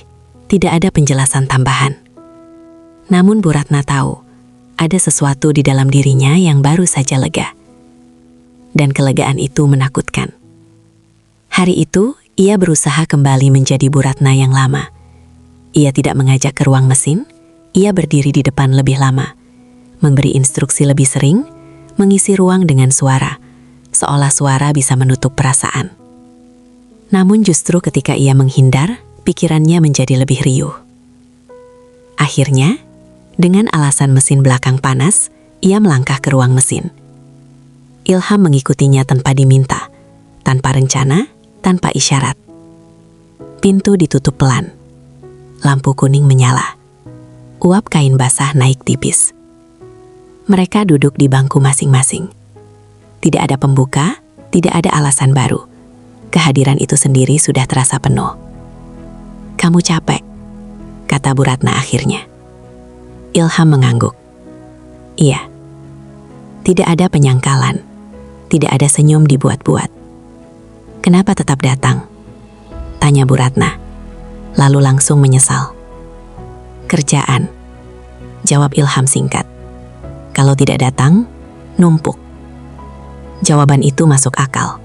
tidak ada penjelasan tambahan. Namun Bu Ratna tahu, ada sesuatu di dalam dirinya yang baru saja lega. Dan kelegaan itu menakutkan. Hari itu, ia berusaha kembali menjadi Bu Ratna yang lama. Ia tidak mengajak ke ruang mesin, ia berdiri di depan lebih lama, memberi instruksi lebih sering, mengisi ruang dengan suara, seolah suara bisa menutup perasaan. Namun justru ketika ia menghindar, pikirannya menjadi lebih riuh. Akhirnya, dengan alasan mesin belakang panas, ia melangkah ke ruang mesin. Ilham mengikutinya tanpa diminta, tanpa rencana, tanpa isyarat. Pintu ditutup pelan. Lampu kuning menyala. Uap kain basah naik tipis. Mereka duduk di bangku masing-masing. Tidak ada pembuka, tidak ada alasan baru. Kehadiran itu sendiri sudah terasa penuh. "Kamu capek," kata Bu Ratna akhirnya. Ilham mengangguk. "Iya." Tidak ada penyangkalan. Tidak ada senyum dibuat-buat. "Kenapa tetap datang?" tanya Bu Ratna, lalu langsung menyesal. "Kerjaan," jawab Ilham singkat. "Kalau tidak datang, numpuk." Jawaban itu masuk akal.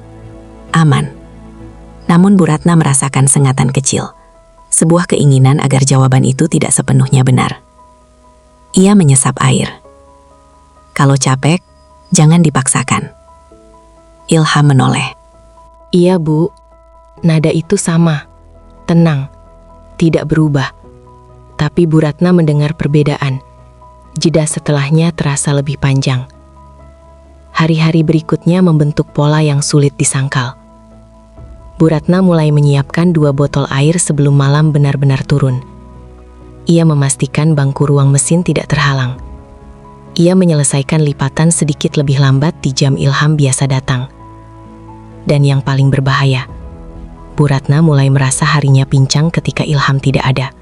Aman. Namun Bu Ratna merasakan sengatan kecil. Sebuah keinginan agar jawaban itu tidak sepenuhnya benar. Ia menyesap air. Kalau capek, jangan dipaksakan. Ilham menoleh. Iya Bu, nada itu sama, tenang, tidak berubah. Tapi Bu Ratna mendengar perbedaan. Jeda setelahnya terasa lebih panjang. Hari-hari berikutnya membentuk pola yang sulit disangkal. Bu Ratna mulai menyiapkan 2 botol air sebelum malam benar-benar turun. Ia memastikan bangku ruang mesin tidak terhalang. Ia menyelesaikan lipatan sedikit lebih lambat di jam Ilham biasa datang. Dan yang paling berbahaya, Bu Ratna mulai merasa harinya pincang ketika Ilham tidak ada.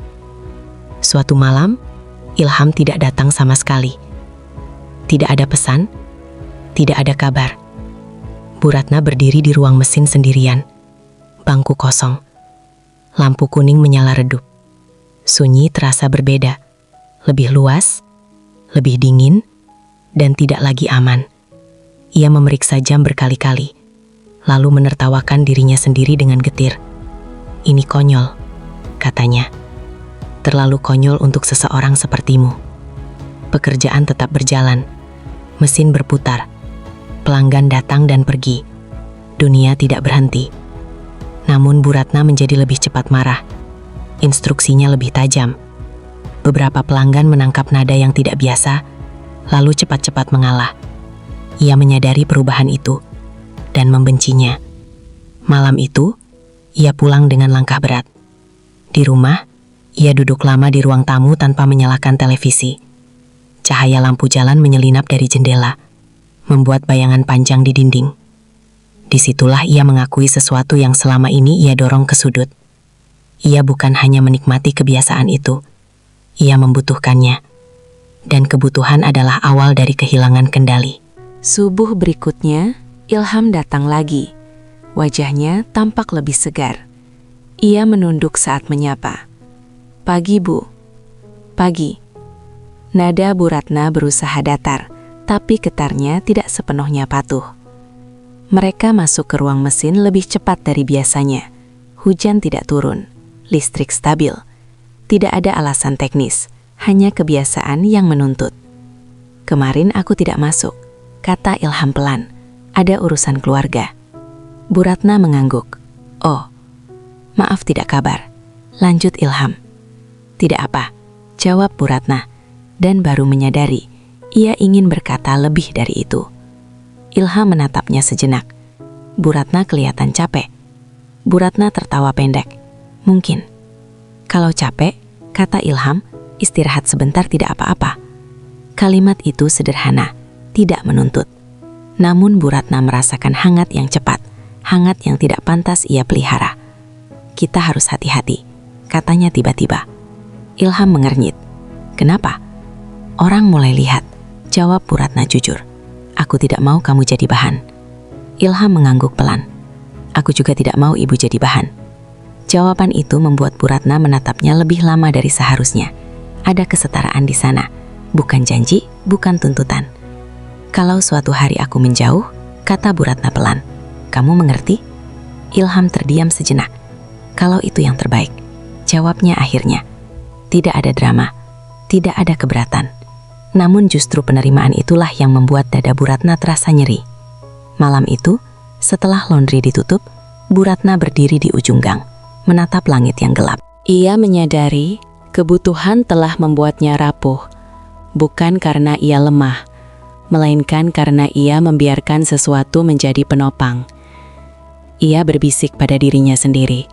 Suatu malam, Ilham tidak datang sama sekali. Tidak ada pesan, tidak ada kabar. Bu Ratna berdiri di ruang mesin sendirian. Bangku kosong. Lampu kuning menyala redup. Sunyi terasa berbeda. Lebih luas, lebih dingin, dan tidak lagi aman. Ia memeriksa jam berkali-kali, lalu menertawakan dirinya sendiri dengan getir. Ini konyol, katanya. Terlalu konyol untuk seseorang sepertimu. Pekerjaan tetap berjalan. Mesin berputar. Pelanggan datang dan pergi. Dunia tidak berhenti. Namun Bu Ratna menjadi lebih cepat marah. Instruksinya lebih tajam. Beberapa pelanggan menangkap nada yang tidak biasa, lalu cepat-cepat mengalah. Ia menyadari perubahan itu dan membencinya. Malam itu, ia pulang dengan langkah berat. Di rumah, ia duduk lama di ruang tamu tanpa menyalakan televisi. Cahaya lampu jalan menyelinap dari jendela, membuat bayangan panjang di dinding. Disitulah ia mengakui sesuatu yang selama ini ia dorong ke sudut. Ia bukan hanya menikmati kebiasaan itu, ia membutuhkannya. Dan kebutuhan adalah awal dari kehilangan kendali. Subuh berikutnya, Ilham datang lagi. Wajahnya tampak lebih segar. Ia menunduk saat menyapa. Pagi Bu. Pagi. Nada Bu Ratna berusaha datar, tapi getarnya tidak sepenuhnya patuh. Mereka masuk ke ruang mesin lebih cepat dari biasanya. Hujan tidak turun, listrik stabil. Tidak ada alasan teknis, hanya kebiasaan yang menuntut. Kemarin aku tidak masuk, kata Ilham pelan. Ada urusan keluarga. Bu Ratna mengangguk. Oh, maaf tidak kabar. Lanjut Ilham. Tidak apa, jawab Bu Ratna. Dan baru menyadari, ia ingin berkata lebih dari itu. Ilham menatapnya sejenak. Bu Ratna kelihatan capek. Bu Ratna tertawa pendek. Mungkin. Kalau capek, kata Ilham, istirahat sebentar tidak apa-apa. Kalimat itu sederhana, tidak menuntut. Namun Bu Ratna merasakan hangat yang cepat, hangat yang tidak pantas ia pelihara. Kita harus hati-hati, katanya tiba-tiba. Ilham mengernyit. Kenapa? Orang mulai lihat, jawab Bu Ratna jujur. Aku tidak mau kamu jadi bahan. Ilham mengangguk pelan. Aku juga tidak mau ibu jadi bahan. Jawaban itu membuat Bu Ratna menatapnya lebih lama dari seharusnya. Ada kesetaraan di sana, bukan janji, bukan tuntutan. Kalau suatu hari aku menjauh, kata Bu Ratna pelan. Kamu mengerti? Ilham terdiam sejenak. Kalau itu yang terbaik, jawabnya akhirnya. Tidak ada drama, tidak ada keberatan. Namun justru penerimaan itulah yang membuat dada Bu Ratna terasa nyeri. Malam itu, setelah laundry ditutup, Bu Ratna berdiri di ujung gang, menatap langit yang gelap. Ia menyadari kebutuhan telah membuatnya rapuh, bukan karena ia lemah, melainkan karena ia membiarkan sesuatu menjadi penopang. Ia berbisik pada dirinya sendiri,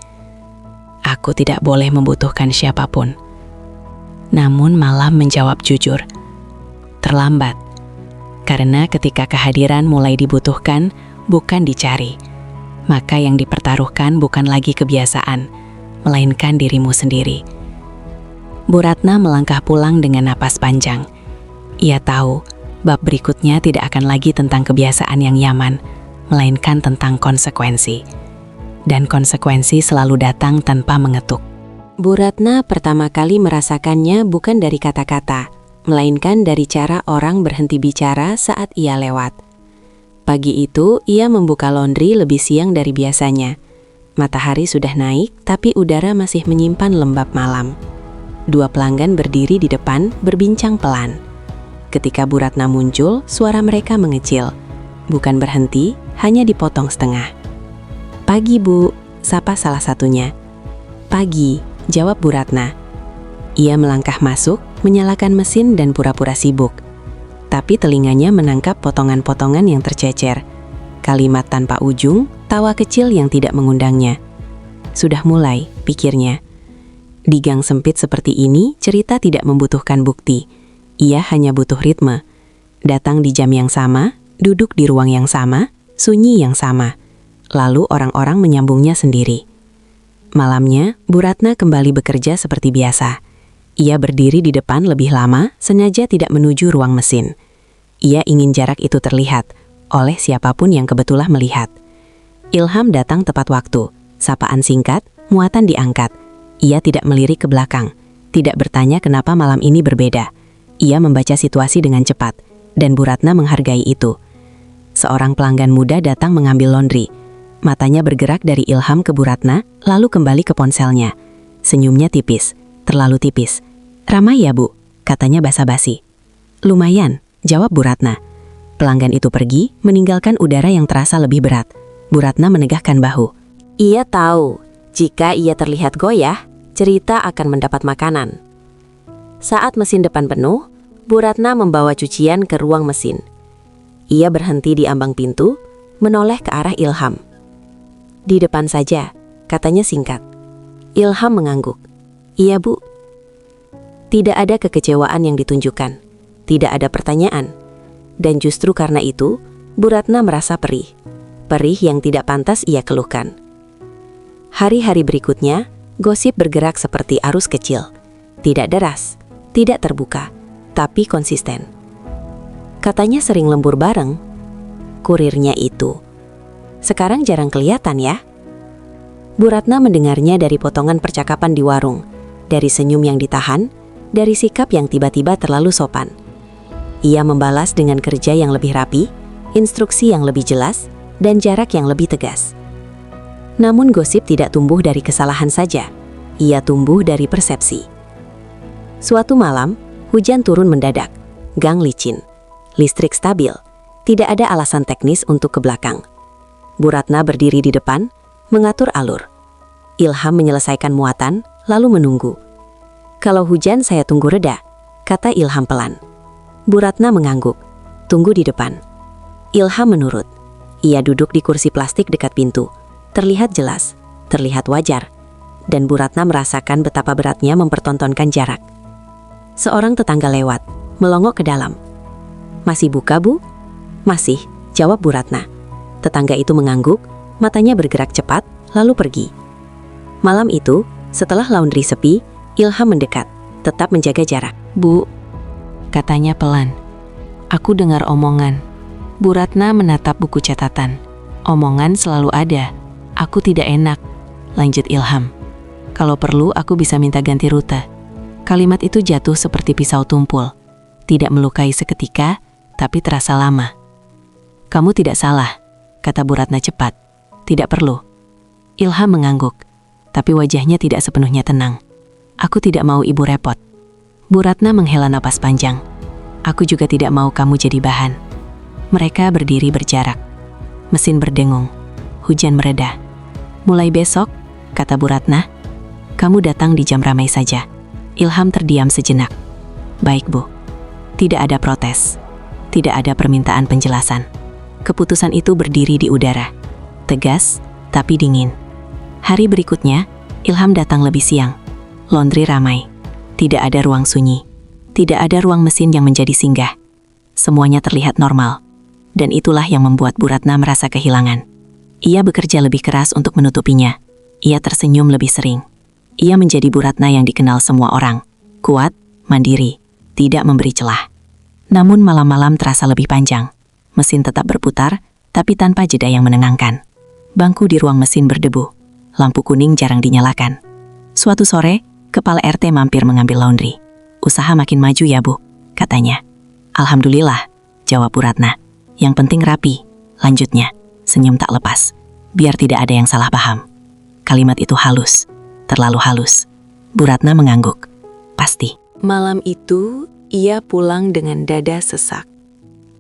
aku tidak boleh membutuhkan siapapun. Namun malam menjawab jujur, terlambat. Karena ketika kehadiran mulai dibutuhkan, bukan dicari. Maka yang dipertaruhkan bukan lagi kebiasaan, melainkan dirimu sendiri. Bu Ratna melangkah pulang dengan napas panjang. Ia tahu, bab berikutnya tidak akan lagi tentang kebiasaan yang nyaman, melainkan tentang konsekuensi. Dan konsekuensi selalu datang tanpa mengetuk. Bu Ratna pertama kali merasakannya bukan dari kata-kata, melainkan dari cara orang berhenti bicara saat ia lewat. Pagi itu, ia membuka laundry lebih siang dari biasanya. Matahari sudah naik, tapi udara masih menyimpan lembab malam. 2 pelanggan berdiri di depan, berbincang pelan. Ketika Bu Ratna muncul, suara mereka mengecil. Bukan berhenti, hanya dipotong setengah. "Pagi, Bu," sapa salah satunya. "Pagi," jawab Bu Ratna. Ia melangkah masuk, menyalakan mesin dan pura-pura sibuk. Tapi telinganya menangkap potongan-potongan yang tercecer. Kalimat tanpa ujung, tawa kecil yang tidak mengundangnya. Sudah mulai, pikirnya. Di gang sempit seperti ini, cerita tidak membutuhkan bukti. Ia hanya butuh ritme. Datang di jam yang sama, duduk di ruang yang sama, sunyi yang sama. Lalu orang-orang menyambungnya sendiri. Malamnya, Bu Ratna kembali bekerja seperti biasa. Ia berdiri di depan lebih lama, sengaja tidak menuju ruang mesin. Ia ingin jarak itu terlihat oleh siapapun yang kebetulan melihat. Ilham datang tepat waktu. Sapaan singkat, muatan diangkat. Ia tidak melirik ke belakang, tidak bertanya kenapa malam ini berbeda. Ia membaca situasi dengan cepat, dan Bu Ratna menghargai itu. Seorang pelanggan muda datang mengambil laundry. Matanya bergerak dari Ilham ke Bu Ratna, lalu kembali ke ponselnya. Senyumnya tipis, terlalu tipis. "Ramai ya, Bu?" katanya basa-basi. "Lumayan," jawab Bu Ratna. Pelanggan itu pergi, meninggalkan udara yang terasa lebih berat. Bu Ratna menegakkan bahu. Ia tahu, jika ia terlihat goyah, cerita akan mendapat makanan. Saat mesin depan penuh, Bu Ratna membawa cucian ke ruang mesin. Ia berhenti di ambang pintu, menoleh ke arah Ilham. "Di depan saja," katanya singkat. Ilham mengangguk. "Iya, Bu." Tidak ada kekecewaan yang ditunjukkan, tidak ada pertanyaan. Dan justru karena itu, Bu Ratna merasa perih. Perih yang tidak pantas ia keluhkan. Hari-hari berikutnya, gosip bergerak seperti arus kecil. Tidak deras, tidak terbuka, tapi konsisten. Katanya sering lembur bareng. Kurirnya itu. Sekarang jarang kelihatan ya. Bu Ratna mendengarnya dari potongan percakapan di warung, dari senyum yang ditahan, dari sikap yang tiba-tiba terlalu sopan. Ia membalas dengan kerja yang lebih rapi, instruksi yang lebih jelas, dan jarak yang lebih tegas. Namun gosip tidak tumbuh dari kesalahan saja, ia tumbuh dari persepsi. Suatu malam, hujan turun mendadak, gang licin, listrik stabil, tidak ada alasan teknis untuk ke belakang. Bu Ratna berdiri di depan, mengatur alur. Ilham menyelesaikan muatan, lalu menunggu. "Kalau hujan saya tunggu reda," kata Ilham pelan. Bu Ratna mengangguk, tunggu di depan. Ilham menurut. Ia duduk di kursi plastik dekat pintu. Terlihat jelas, terlihat wajar. Dan Bu Ratna merasakan betapa beratnya mempertontonkan jarak. Seorang tetangga lewat, melongok ke dalam. "Masih buka, Bu?" "Masih," jawab Bu Ratna. Tetangga itu mengangguk, matanya bergerak cepat, lalu pergi. Malam itu, setelah laundry sepi, Ilham mendekat, tetap menjaga jarak. "Bu," katanya pelan. "Aku dengar omongan." Bu Ratna menatap buku catatan. "Omongan selalu ada. Aku tidak enak," lanjut Ilham. "Kalau perlu aku bisa minta ganti rute." Kalimat itu jatuh seperti pisau tumpul. Tidak melukai seketika, tapi terasa lama. "Kamu tidak salah," kata Bu Ratna cepat. "Tidak perlu." Ilham mengangguk, tapi wajahnya tidak sepenuhnya tenang. "Aku tidak mau ibu repot." Bu Ratna menghela napas panjang. "Aku juga tidak mau kamu jadi bahan." Mereka berdiri berjarak. Mesin berdengung. Hujan mereda. "Mulai besok," kata Bu Ratna, "kamu datang di jam ramai saja." Ilham terdiam sejenak. "Baik, Bu." Tidak ada protes. Tidak ada permintaan penjelasan. Keputusan itu berdiri di udara. Tegas, tapi dingin. Hari berikutnya, Ilham datang lebih siang. Laundry ramai. Tidak ada ruang sunyi. Tidak ada ruang mesin yang menjadi singgah. Semuanya terlihat normal. Dan itulah yang membuat Bu Ratna merasa kehilangan. Ia bekerja lebih keras untuk menutupinya. Ia tersenyum lebih sering. Ia menjadi Bu Ratna yang dikenal semua orang. Kuat, mandiri, tidak memberi celah. Namun malam-malam terasa lebih panjang. Mesin tetap berputar, tapi tanpa jeda yang menenangkan. Bangku di ruang mesin berdebu. Lampu kuning jarang dinyalakan. Suatu sore, kepala RT mampir mengambil laundry. "Usaha makin maju ya, Bu," katanya. "Alhamdulillah," jawab Bu Ratna. "Yang penting rapi," lanjutnya, senyum tak lepas. "Biar tidak ada yang salah paham." Kalimat itu halus, terlalu halus. Bu Ratna mengangguk. Pasti. Malam itu, Ia pulang dengan dada sesak.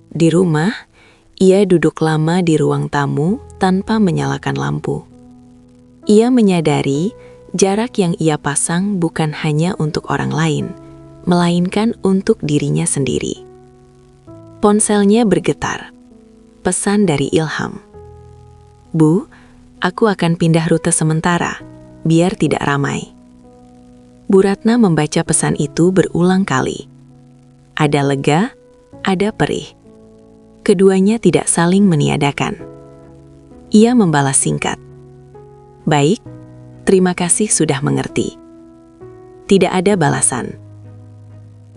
Di rumah, ia duduk lama di ruang tamu tanpa menyalakan lampu. Ia menyadari jarak yang ia pasang bukan hanya untuk orang lain, melainkan untuk dirinya sendiri. Ponselnya bergetar. Pesan dari Ilham. "Bu, aku akan pindah rute sementara, biar tidak ramai." Bu Ratna membaca pesan itu berulang kali. Ada lega, ada perih. Keduanya tidak saling meniadakan. Ia membalas singkat. "Baik, terima kasih sudah mengerti." Tidak ada balasan.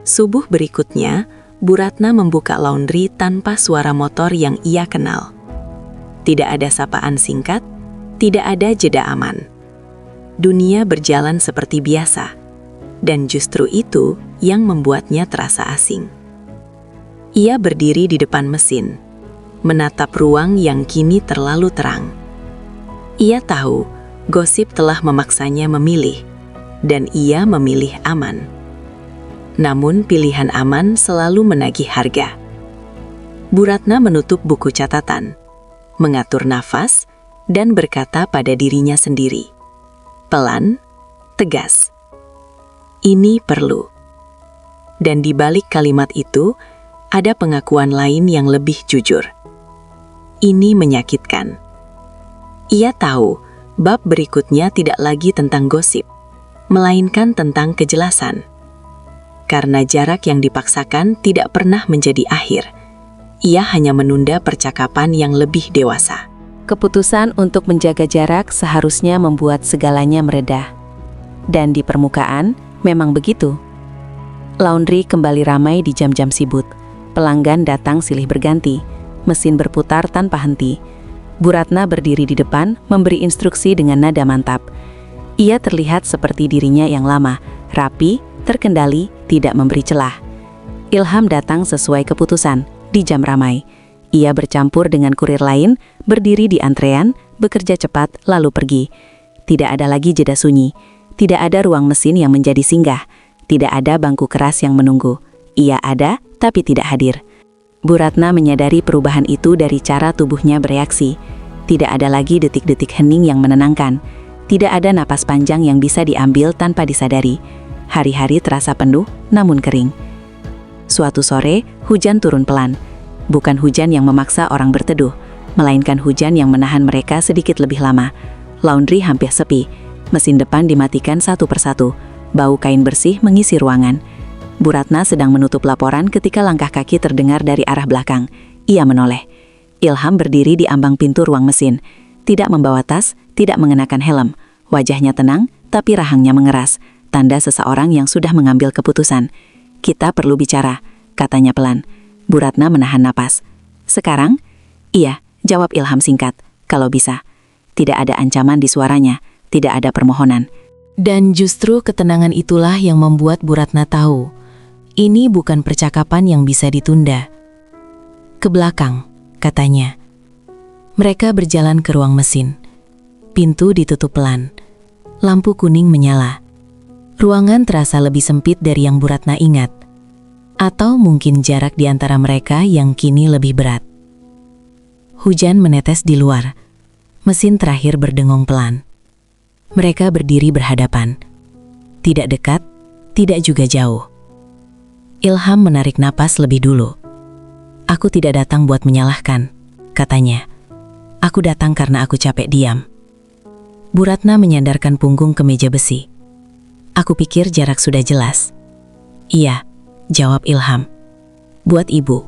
Subuh berikutnya, Bu Ratna membuka laundry tanpa suara motor yang ia kenal. Tidak ada sapaan singkat, tidak ada jeda aman. Dunia berjalan seperti biasa, dan justru itu yang membuatnya terasa asing. Ia berdiri di depan mesin, menatap ruang yang kini terlalu terang. Ia tahu gosip telah memaksanya memilih, dan ia memilih aman. Namun pilihan aman selalu menagih harga. Bu Ratna menutup buku catatan, mengatur nafas, dan berkata pada dirinya sendiri, pelan, tegas, "Ini perlu." Dan di balik kalimat itu, ada pengakuan lain yang lebih jujur. Ini menyakitkan. Ia tahu bab berikutnya tidak lagi tentang gosip, melainkan tentang kejelasan. Karena jarak yang dipaksakan tidak pernah menjadi akhir, ia hanya menunda percakapan yang lebih dewasa. Keputusan untuk menjaga jarak seharusnya membuat segalanya meredah. Dan di permukaan, memang begitu. Laundry kembali ramai di jam-jam sibuk. Pelanggan datang silih berganti, mesin berputar tanpa henti. Bu Ratna berdiri di depan, memberi instruksi dengan nada mantap. Ia terlihat seperti dirinya yang lama, rapi, terkendali, tidak memberi celah. Ilham datang sesuai keputusan, di jam ramai. Ia bercampur dengan kurir lain, berdiri di antrean, bekerja cepat, lalu pergi. Tidak ada lagi jeda sunyi. Tidak ada ruang mesin yang menjadi singgah. Tidak ada bangku keras yang menunggu. Ia ada, tapi tidak hadir. Bu Ratna menyadari perubahan itu dari cara tubuhnya bereaksi. Tidak ada lagi detik-detik hening yang menenangkan. Tidak ada napas panjang yang bisa diambil tanpa disadari. Hari-hari terasa penuh, namun kering. Suatu sore, hujan turun pelan. Bukan hujan yang memaksa orang berteduh, melainkan hujan yang menahan mereka sedikit lebih lama. Laundry hampir sepi. Mesin depan dimatikan satu persatu. Bau kain bersih mengisi ruangan. Bu Ratna sedang menutup laporan ketika langkah kaki terdengar dari arah belakang. Ia menoleh. Ilham berdiri di ambang pintu ruang mesin. Tidak membawa tas, tidak mengenakan helm. Wajahnya tenang, tapi rahangnya mengeras. Tanda seseorang yang sudah mengambil keputusan. "Kita perlu bicara," katanya pelan. Bu Ratna menahan napas. "Sekarang?" "Iya," jawab Ilham singkat. "Kalau bisa." Tidak ada ancaman di suaranya, tidak ada permohonan. Dan justru ketenangan itulah yang membuat Bu Ratna tahu, ini bukan percakapan yang bisa ditunda. "Ke belakang," katanya. Mereka berjalan ke ruang mesin. Pintu ditutup pelan. Lampu kuning menyala. Ruangan terasa lebih sempit dari yang Bu Ratna ingat. Atau mungkin jarak di antara mereka yang kini lebih berat. Hujan menetes di luar. Mesin terakhir berdengong pelan. Mereka berdiri berhadapan. Tidak dekat, tidak juga jauh. Ilham menarik napas lebih dulu. "Aku tidak datang buat menyalahkan," katanya. "Aku datang karena aku capek diam." Bu Ratna menyandarkan punggung ke meja besi. "Aku pikir jarak sudah jelas." "Iya," jawab Ilham. "Buat ibu,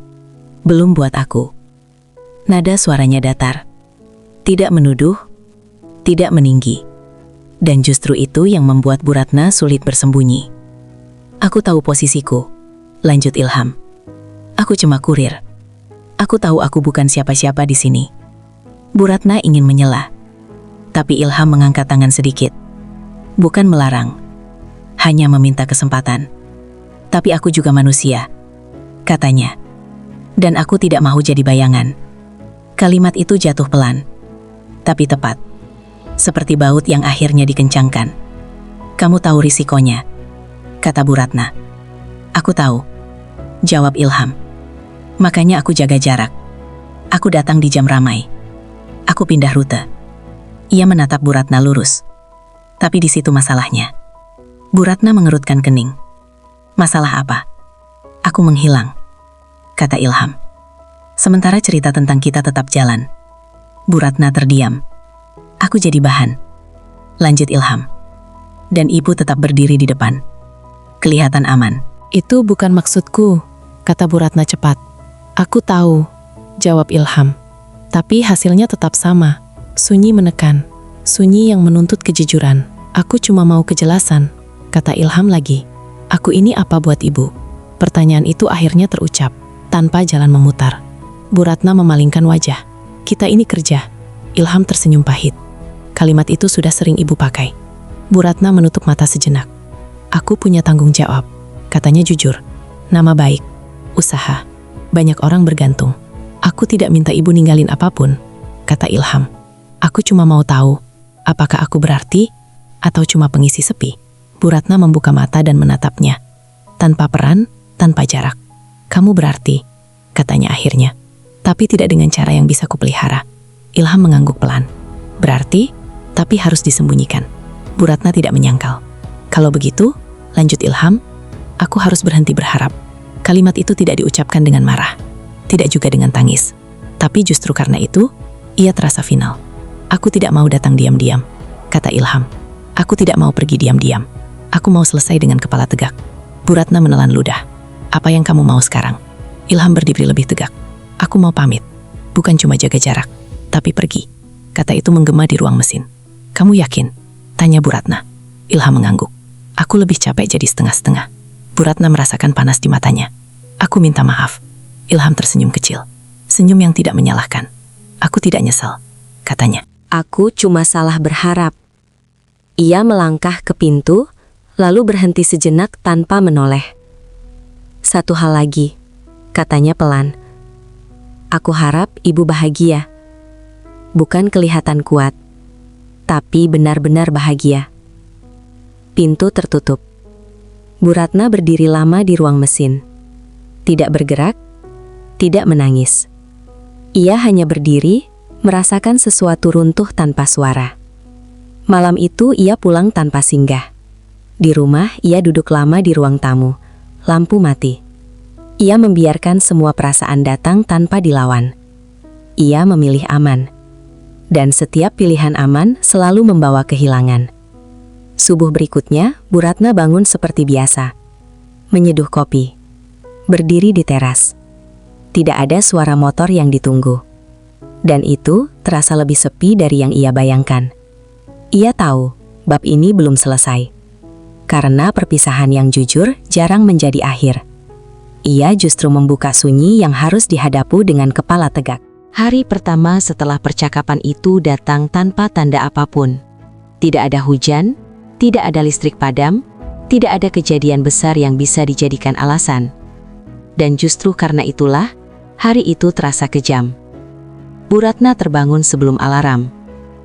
belum buat aku." Nada suaranya datar. Tidak menuduh, tidak meninggi. Dan justru itu yang membuat Bu Ratna sulit bersembunyi. "Aku tahu posisiku," lanjut Ilham. "Aku cuma kurir. Aku tahu aku bukan siapa-siapa di sini." Bu Ratna ingin menyela. Tapi Ilham mengangkat tangan sedikit. "Bukan melarang, hanya meminta kesempatan. Tapi aku juga manusia," katanya. "Dan aku tidak mau jadi bayangan." Kalimat itu jatuh pelan, tapi tepat. Seperti baut yang akhirnya dikencangkan. "Kamu tahu risikonya," kata Bu Ratna. "Aku tahu, Jawab Ilham. Makanya aku jaga jarak. Aku datang di jam ramai. Aku pindah rute. Ia menatap Bu Ratna lurus. Tapi di situ masalahnya. Bu Ratna mengerutkan kening. Masalah apa? Aku menghilang, kata Ilham. Sementara cerita tentang kita tetap jalan. Bu Ratna terdiam. Aku jadi bahan. Lanjut Ilham. Dan ibu tetap berdiri di depan. Kelihatan aman. Itu bukan maksudku, kata Bu Ratna cepat. Aku tahu, jawab Ilham. Tapi hasilnya tetap sama. Sunyi menekan. Sunyi yang menuntut kejujuran. Aku cuma mau kejelasan, kata Ilham lagi. Aku ini apa buat ibu? Pertanyaan itu akhirnya terucap, tanpa jalan memutar. Bu Ratna memalingkan wajah. Kita ini kerja. Ilham tersenyum pahit. Kalimat itu sudah sering ibu pakai. Bu Ratna menutup mata sejenak. Aku punya tanggung jawab, katanya jujur. Nama baik, usaha, banyak orang bergantung. Aku tidak minta ibu ninggalin apapun, kata Ilham. Aku cuma mau tahu, apakah aku berarti atau cuma pengisi sepi? Bu Ratna membuka mata dan menatapnya. Tanpa peran, tanpa jarak. Kamu berarti, katanya akhirnya. Tapi tidak dengan cara yang bisa kupelihara. Ilham mengangguk pelan. Berarti, tapi harus disembunyikan. Bu Ratna tidak menyangkal. Kalau begitu, lanjut Ilham, aku harus berhenti berharap. Kalimat itu tidak diucapkan dengan marah. Tidak juga dengan tangis. Tapi justru karena itu, ia terasa final. Aku tidak mau datang diam-diam, kata Ilham. Aku tidak mau pergi diam-diam. Aku mau selesai dengan kepala tegak. Bu Ratna menelan ludah. Apa yang kamu mau sekarang? Ilham berdiri lebih tegak. Aku mau pamit. Bukan cuma jaga jarak, tapi pergi. Kata itu menggema di ruang mesin. Kamu yakin? Tanya Bu Ratna. Ilham mengangguk. Aku lebih capek jadi setengah-setengah. Bu Ratna merasakan panas di matanya. Aku minta maaf. Ilham tersenyum kecil. Senyum yang tidak menyalahkan. Aku tidak nyesal, katanya. Aku cuma salah berharap. Ia melangkah ke pintu, lalu berhenti sejenak tanpa menoleh. Satu hal lagi, katanya pelan. Aku harap ibu bahagia. Bukan kelihatan kuat, tapi benar-benar bahagia. Pintu tertutup. Bu Ratna berdiri lama di ruang mesin. Tidak bergerak, tidak menangis. Ia hanya berdiri, merasakan sesuatu runtuh tanpa suara. Malam itu ia pulang tanpa singgah. Di rumah ia duduk lama di ruang tamu. Lampu mati. Ia membiarkan semua perasaan datang tanpa dilawan. Ia memilih aman. Dan setiap pilihan aman selalu membawa kehilangan. Subuh berikutnya, Bu Ratna bangun seperti biasa. Menyeduh kopi. Berdiri di teras. Tidak ada suara motor yang ditunggu. Dan itu terasa lebih sepi dari yang ia bayangkan. Ia tahu, bab ini belum selesai. Karena perpisahan yang jujur jarang menjadi akhir. Ia justru membuka sunyi yang harus dihadapu dengan kepala tegak. Hari pertama setelah percakapan itu datang tanpa tanda apapun. Tidak ada hujan, tidak ada listrik padam, tidak ada kejadian besar yang bisa dijadikan alasan. Dan justru karena itulah, hari itu terasa kejam. Bu Ratna terbangun sebelum alarm.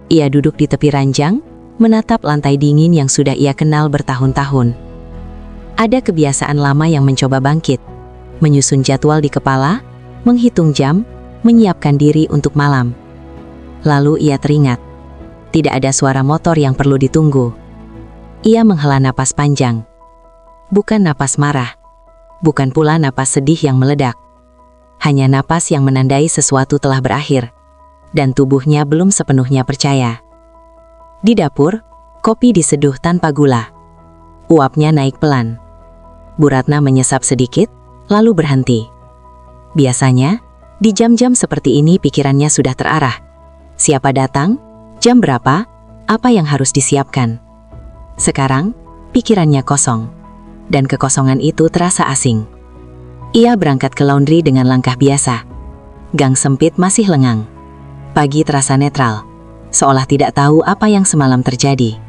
Ia duduk di tepi ranjang, menatap lantai dingin yang sudah ia kenal bertahun-tahun. Ada kebiasaan lama yang mencoba bangkit. Menyusun jadwal di kepala, menghitung jam, menyiapkan diri untuk malam. Lalu ia teringat. Tidak ada suara motor yang perlu ditunggu. Ia menghela napas panjang. Bukan napas marah. Bukan pula napas sedih yang meledak. Hanya napas yang menandai sesuatu telah berakhir. Dan tubuhnya belum sepenuhnya percaya. Di dapur, kopi diseduh tanpa gula. Uapnya naik pelan. Bu Ratna menyesap sedikit, lalu berhenti. Biasanya, di jam-jam seperti ini pikirannya sudah terarah. Siapa datang? Jam berapa? Apa yang harus disiapkan? Sekarang, pikirannya kosong. Dan kekosongan itu terasa asing. Ia berangkat ke laundry dengan langkah biasa. Gang sempit masih lengang. Pagi terasa netral, seolah tidak tahu apa yang semalam terjadi.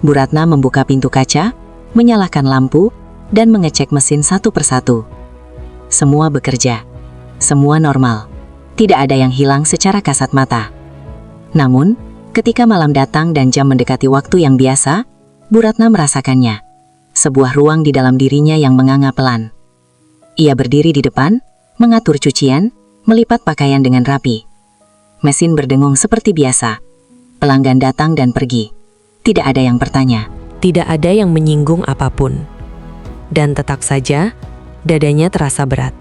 Bu Ratna membuka pintu kaca, menyalakan lampu, dan mengecek mesin satu persatu. Semua bekerja. Semua normal. Tidak ada yang hilang secara kasat mata. Namun, ketika malam datang dan jam mendekati waktu yang biasa, Bu Ratna merasakannya. Sebuah ruang di dalam dirinya yang menganga pelan. Ia berdiri di depan, mengatur cucian, melipat pakaian dengan rapi. Mesin berdengung seperti biasa. Pelanggan datang dan pergi. Tidak ada yang bertanya. Tidak ada yang menyinggung apapun. Dan tetap saja, dadanya terasa berat.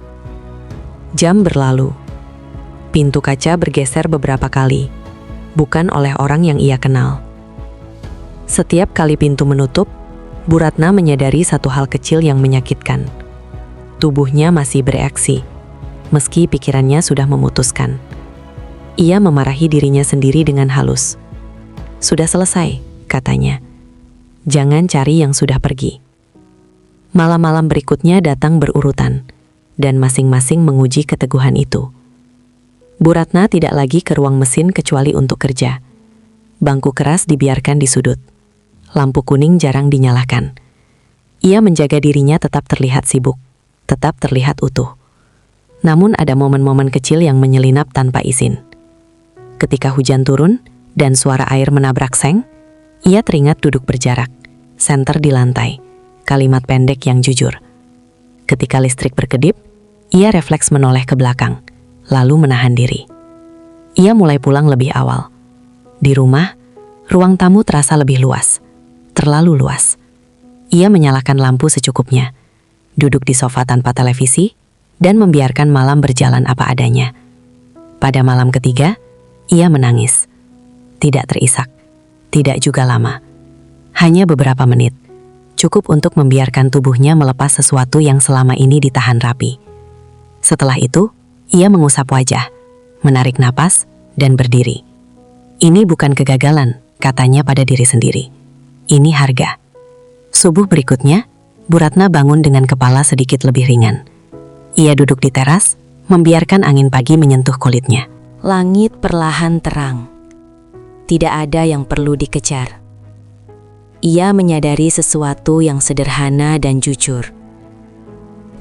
Jam berlalu. Pintu kaca bergeser beberapa kali, bukan oleh orang yang ia kenal. Setiap kali pintu menutup, Bu Ratna menyadari satu hal kecil yang menyakitkan. Tubuhnya masih bereaksi, meski pikirannya sudah memutuskan. Ia memarahi dirinya sendiri dengan halus. Sudah selesai, katanya. Jangan cari yang sudah pergi. Malam-malam berikutnya datang berurutan, dan masing-masing menguji keteguhan itu. Bu Ratna tidak lagi ke ruang mesin kecuali untuk kerja. Bangku keras dibiarkan di sudut. Lampu kuning jarang dinyalakan. Ia menjaga dirinya tetap terlihat sibuk, tetap terlihat utuh. Namun ada momen-momen kecil yang menyelinap tanpa izin. Ketika hujan turun dan suara air menabrak seng, ia teringat duduk berjarak, senter di lantai, kalimat pendek yang jujur. Ketika listrik berkedip, ia refleks menoleh ke belakang, lalu menahan diri. Ia mulai pulang lebih awal. Di rumah, ruang tamu terasa lebih luas, terlalu luas. Ia menyalakan lampu secukupnya, duduk di sofa tanpa televisi, dan membiarkan malam berjalan apa adanya. Pada malam ketiga, ia menangis. Tidak terisak, tidak juga lama. Hanya beberapa menit, cukup untuk membiarkan tubuhnya melepas sesuatu yang selama ini ditahan rapi. Setelah itu, ia mengusap wajah, menarik napas, dan berdiri. Ini bukan kegagalan, katanya pada diri sendiri. Ini harga. Subuh berikutnya, Bu Ratna bangun dengan kepala sedikit lebih ringan. Ia duduk di teras, membiarkan angin pagi menyentuh kulitnya. Langit perlahan terang. Tidak ada yang perlu dikejar. Ia menyadari sesuatu yang sederhana dan jujur.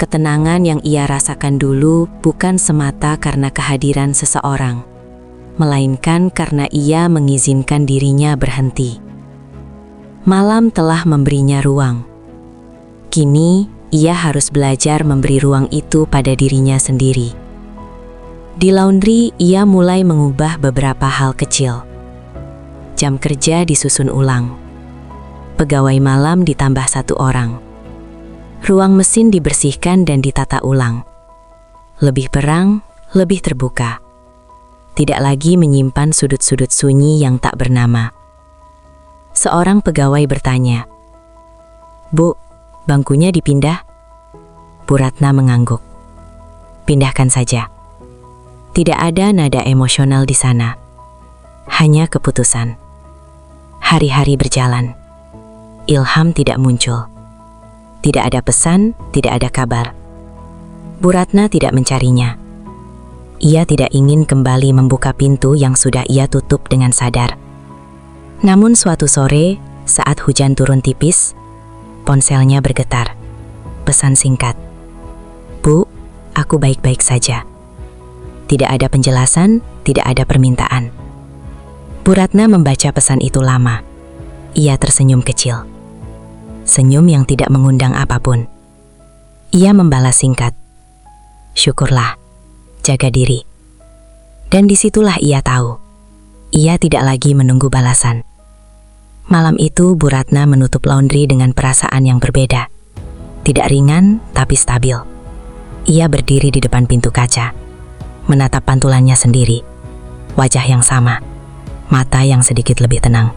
Ketenangan yang ia rasakan dulu bukan semata karena kehadiran seseorang, melainkan karena ia mengizinkan dirinya berhenti. Malam telah memberinya ruang. Kini, ia harus belajar memberi ruang itu pada dirinya sendiri. Di laundry, ia mulai mengubah beberapa hal kecil. Jam kerja disusun ulang. Pegawai malam ditambah 1 orang. Ruang mesin dibersihkan dan ditata ulang. Lebih perang, lebih terbuka. Tidak lagi menyimpan sudut-sudut sunyi yang tak bernama. Seorang pegawai bertanya, "Bu, bangkunya dipindah?" Bu Ratna mengangguk. "Pindahkan saja." Tidak ada nada emosional di sana. Hanya keputusan. Hari-hari berjalan. Ilham tidak muncul. Tidak ada pesan, tidak ada kabar. Bu Ratna tidak mencarinya. Ia tidak ingin kembali membuka pintu yang sudah ia tutup dengan sadar. Namun suatu sore, saat hujan turun tipis, ponselnya bergetar. Pesan singkat. "Bu, aku baik-baik saja." Tidak ada penjelasan, tidak ada permintaan. Bu Ratna membaca pesan itu lama. Ia tersenyum kecil. Senyum yang tidak mengundang apapun. Ia membalas singkat. "Syukurlah, jaga diri." Dan disitulah ia tahu. Ia tidak lagi menunggu balasan. Malam itu Bu Ratna menutup laundry dengan perasaan yang berbeda. Tidak ringan, tapi stabil. Ia berdiri di depan pintu kaca, menatap pantulannya sendiri. Wajah yang sama, mata yang sedikit lebih tenang.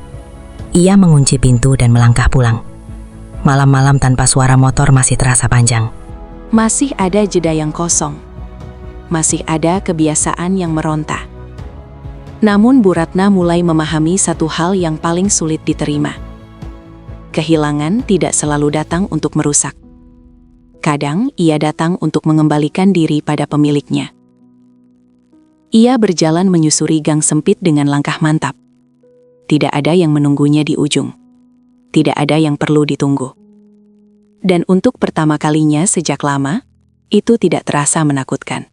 Ia mengunci pintu dan melangkah pulang. Malam-malam tanpa suara motor masih terasa panjang. Masih ada jeda yang kosong. Masih ada kebiasaan yang meronta. Namun Bu Ratna mulai memahami satu hal yang paling sulit diterima. Kehilangan tidak selalu datang untuk merusak. Kadang ia datang untuk mengembalikan diri pada pemiliknya. Ia berjalan menyusuri gang sempit dengan langkah mantap. Tidak ada yang menunggunya di ujung. Tidak ada yang perlu ditunggu. Dan untuk pertama kalinya sejak lama, itu tidak terasa menakutkan.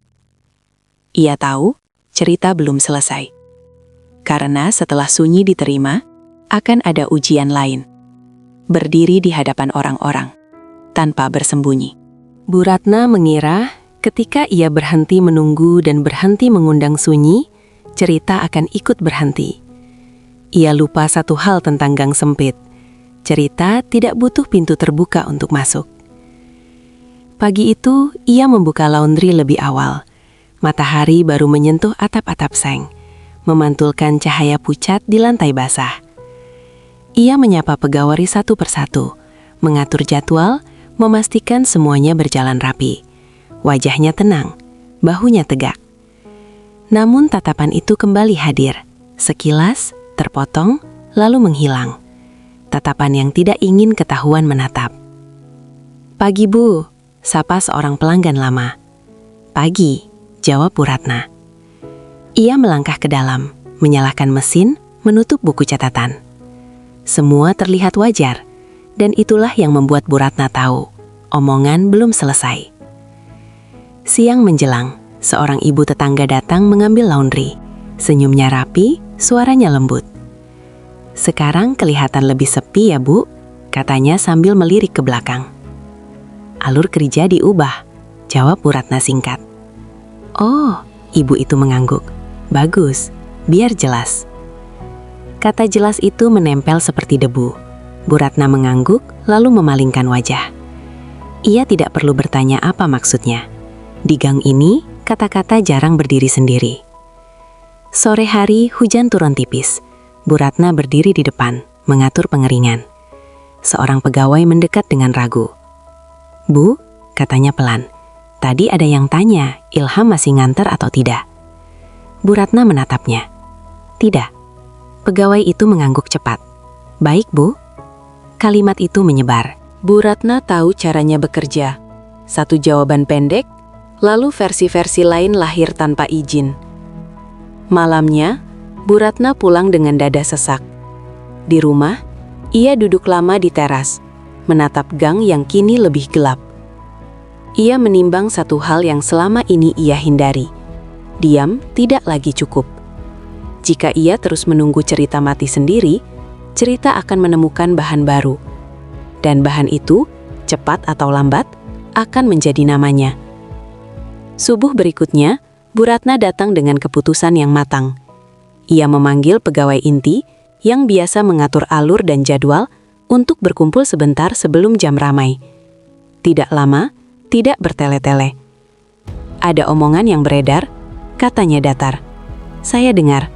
Ia tahu cerita belum selesai. Karena setelah sunyi diterima, akan ada ujian lain. Berdiri di hadapan orang-orang, tanpa bersembunyi. Bu Ratna mengira ketika ia berhenti menunggu dan berhenti mengundang sunyi, cerita akan ikut berhenti. Ia lupa satu hal tentang gang sempit. Cerita tidak butuh pintu terbuka untuk masuk. Pagi itu, ia membuka laundry lebih awal. Matahari baru menyentuh atap-atap seng, memantulkan cahaya pucat di lantai basah. Ia menyapa pegawai satu persatu, mengatur jadwal, memastikan semuanya berjalan rapi. Wajahnya tenang, bahunya tegak. Namun tatapan itu kembali hadir, sekilas, terpotong, lalu menghilang. Tatapan yang tidak ingin ketahuan menatap. "Pagi, Bu," sapa seorang pelanggan lama. "Pagi," jawab Bu Ratna. Ia melangkah ke dalam, menyalakan mesin, menutup buku catatan. Semua terlihat wajar, dan itulah yang membuat Bu Ratna tahu, omongan belum selesai. Siang menjelang, seorang ibu tetangga datang mengambil laundry. Senyumnya rapi, suaranya lembut. "Sekarang kelihatan lebih sepi ya, Bu," katanya sambil melirik ke belakang. "Alur kerja diubah," jawab Bu Ratna singkat. "Oh," ibu itu mengangguk. "Bagus, biar jelas." Kata jelas itu menempel seperti debu. Bu Ratna mengangguk lalu memalingkan wajah. Ia tidak perlu bertanya apa maksudnya. Di gang ini, kata-kata jarang berdiri sendiri. Sore hari, hujan turun tipis. Bu Ratna berdiri di depan, mengatur pengeringan. Seorang pegawai mendekat dengan ragu. "Bu," katanya pelan, "tadi ada yang tanya, Ilham masih nganter atau tidak?" Bu Ratna menatapnya. "Tidak." Pegawai itu mengangguk cepat. "Baik, Bu." Kalimat itu menyebar. Bu Ratna tahu caranya bekerja. Satu jawaban pendek, lalu versi-versi lain lahir tanpa izin. Malamnya, Bu Ratna pulang dengan dada sesak. Di rumah, ia duduk lama di teras, menatap gang yang kini lebih gelap. Ia menimbang satu hal yang selama ini ia hindari. Diam tidak lagi cukup. Jika ia terus menunggu cerita mati sendiri, cerita akan menemukan bahan baru. Dan bahan itu, cepat atau lambat, akan menjadi namanya. Subuh berikutnya, Bu Ratna datang dengan keputusan yang matang. Ia memanggil pegawai inti yang biasa mengatur alur dan jadwal untuk berkumpul sebentar sebelum jam ramai. Tidak lama, tidak bertele-tele. "Ada omongan yang beredar," katanya datar. "Saya dengar."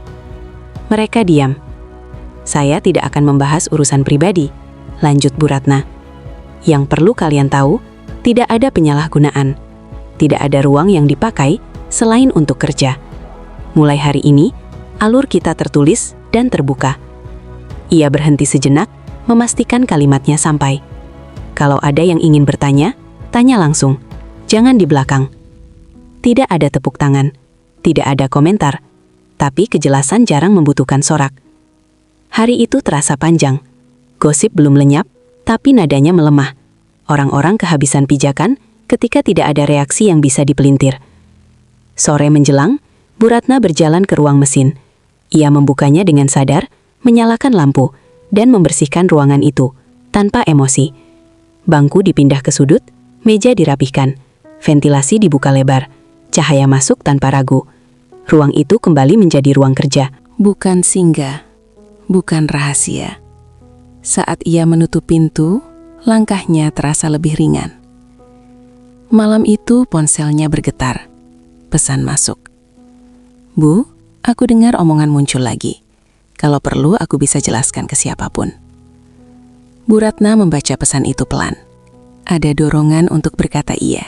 Mereka diam. "Saya tidak akan membahas urusan pribadi," lanjut Bu Ratna. "Yang perlu kalian tahu, tidak ada penyalahgunaan. Tidak ada ruang yang dipakai selain untuk kerja. Mulai hari ini, alur kita tertulis dan terbuka." Ia berhenti sejenak, memastikan kalimatnya sampai. "Kalau ada yang ingin bertanya, tanya langsung. Jangan di belakang." Tidak ada tepuk tangan, tidak ada komentar, tapi kejelasan jarang membutuhkan sorak. Hari itu terasa panjang. Gosip belum lenyap, tapi nadanya melemah. Orang-orang kehabisan pijakan ketika tidak ada reaksi yang bisa dipelintir. Sore menjelang, Bu Ratna berjalan ke ruang mesin. Ia membukanya dengan sadar, menyalakan lampu, dan membersihkan ruangan itu, tanpa emosi. Bangku dipindah ke sudut, meja dirapihkan, ventilasi dibuka lebar, cahaya masuk tanpa ragu. Ruang itu kembali menjadi ruang kerja. Bukan singgah, bukan rahasia. Saat ia menutup pintu, langkahnya terasa lebih ringan. Malam itu ponselnya bergetar. Pesan masuk. "Bu, aku dengar omongan muncul lagi. Kalau perlu aku bisa jelaskan ke siapapun." Bu Ratna membaca pesan itu pelan. Ada dorongan untuk berkata iya,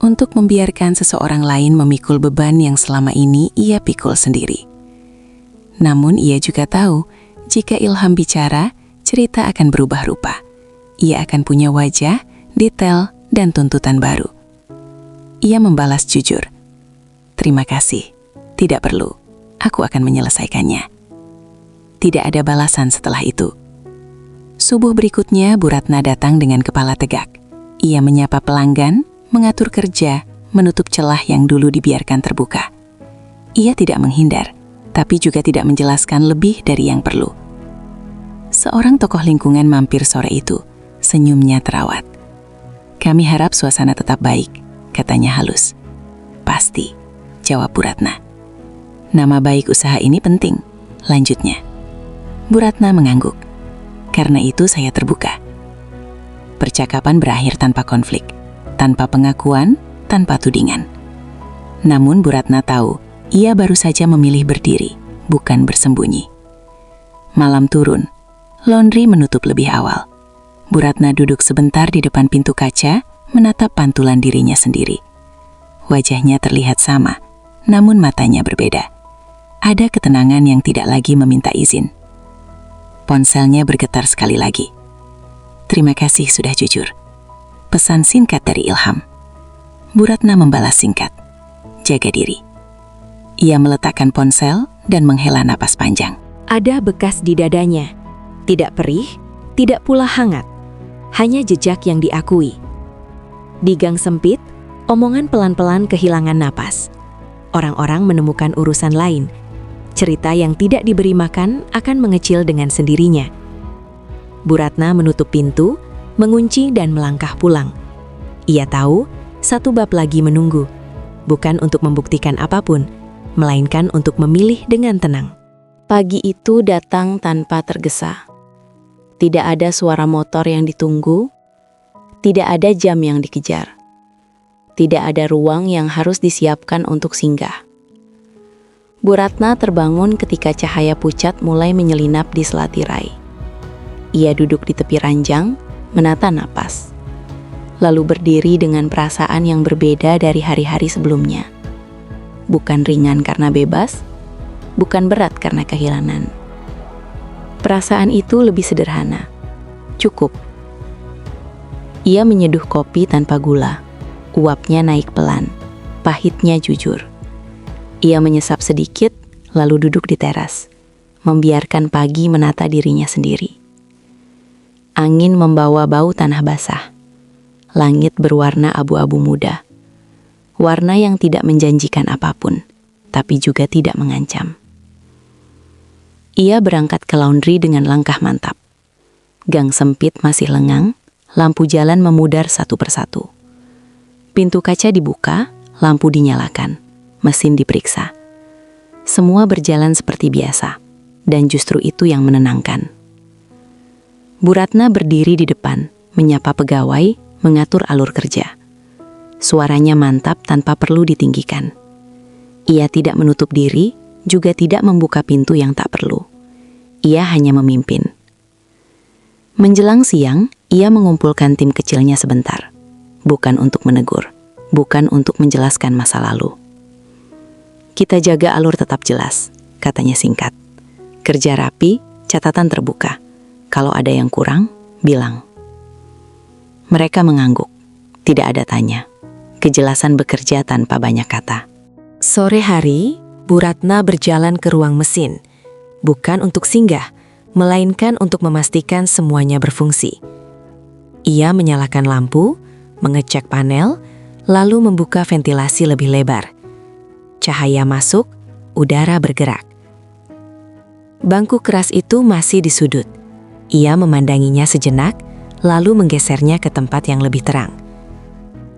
untuk membiarkan seseorang lain memikul beban yang selama ini ia pikul sendiri. Namun ia juga tahu, jika Ilham bicara, cerita akan berubah rupa. Ia akan punya wajah, detail, dan tuntutan baru. Ia membalas jujur. "Terima kasih. Tidak perlu. Aku akan menyelesaikannya." Tidak ada balasan setelah itu. Subuh berikutnya, Bu Ratna datang dengan kepala tegak. Ia menyapa pelanggan, mengatur kerja, menutup celah yang dulu dibiarkan terbuka. Ia tidak menghindar, tapi juga tidak menjelaskan lebih dari yang perlu. Seorang tokoh lingkungan mampir sore itu, senyumnya terawat. Kami harap suasana tetap baik, katanya halus. Pasti, jawab Bu Ratna. Nama baik usaha ini penting, lanjutnya. Bu Ratna mengangguk. Karena itu saya terbuka. Percakapan berakhir tanpa konflik, tanpa pengakuan, tanpa tudingan. Namun Bu Ratna tahu, ia baru saja memilih berdiri, bukan bersembunyi. Malam turun, laundry menutup lebih awal. Bu Ratna duduk sebentar di depan pintu kaca, menatap pantulan dirinya sendiri. Wajahnya terlihat sama, namun matanya berbeda. Ada ketenangan yang tidak lagi meminta izin. Ponselnya bergetar sekali lagi. Terima kasih sudah jujur. Pesan singkat dari Ilham. Bu Ratna membalas singkat. Jaga diri. Ia meletakkan ponsel dan menghela napas panjang. Ada bekas di dadanya. Tidak perih, tidak pula hangat. Hanya jejak yang diakui. Di gang sempit, omongan pelan-pelan kehilangan napas. Orang-orang menemukan urusan lain. Cerita yang tidak diberi makan akan mengecil dengan sendirinya. Bu Ratna menutup pintu, mengunci dan melangkah pulang. Ia tahu, satu bab lagi menunggu. Bukan untuk membuktikan apapun, melainkan untuk memilih dengan tenang. Pagi itu datang tanpa tergesa. Tidak ada suara motor yang ditunggu, tidak ada jam yang dikejar. Tidak ada ruang yang harus disiapkan untuk singgah. Bu Ratna terbangun ketika cahaya pucat mulai menyelinap di sela tirai. Ia duduk di tepi ranjang, menata napas. Lalu berdiri dengan perasaan yang berbeda dari hari-hari sebelumnya. Bukan ringan karena bebas, bukan berat karena kehilangan. Perasaan itu lebih sederhana. Cukup. Ia menyeduh kopi tanpa gula. Uapnya naik pelan. Pahitnya jujur. Ia menyesap sedikit, lalu duduk di teras, membiarkan pagi menata dirinya sendiri. Angin membawa bau tanah basah. Langit berwarna abu-abu muda. Warna yang tidak menjanjikan apapun, tapi juga tidak mengancam. Ia berangkat ke laundry dengan langkah mantap. Gang sempit masih lengang, lampu jalan memudar satu persatu. Pintu kaca dibuka, lampu dinyalakan. Mesin diperiksa. Semua berjalan seperti biasa, dan justru itu yang menenangkan. Bu Ratna berdiri di depan, menyapa pegawai, mengatur alur kerja. Suaranya mantap tanpa perlu ditinggikan. Ia tidak menutup diri, juga tidak membuka pintu yang tak perlu. Ia hanya memimpin. Menjelang siang, ia mengumpulkan tim kecilnya sebentar. Bukan untuk menegur, bukan untuk menjelaskan masa lalu. Kita jaga alur tetap jelas, katanya singkat. Kerja rapi, catatan terbuka. Kalau ada yang kurang, bilang. Mereka mengangguk. Tidak ada tanya. Kejelasan bekerja tanpa banyak kata. Sore hari, Bu Ratna berjalan ke ruang mesin. Bukan untuk singgah, melainkan untuk memastikan semuanya berfungsi. Ia menyalakan lampu, mengecek panel, lalu membuka ventilasi lebih lebar. Cahaya masuk, udara bergerak. Bangku keras itu masih di sudut. Ia memandanginya sejenak, lalu menggesernya ke tempat yang lebih terang.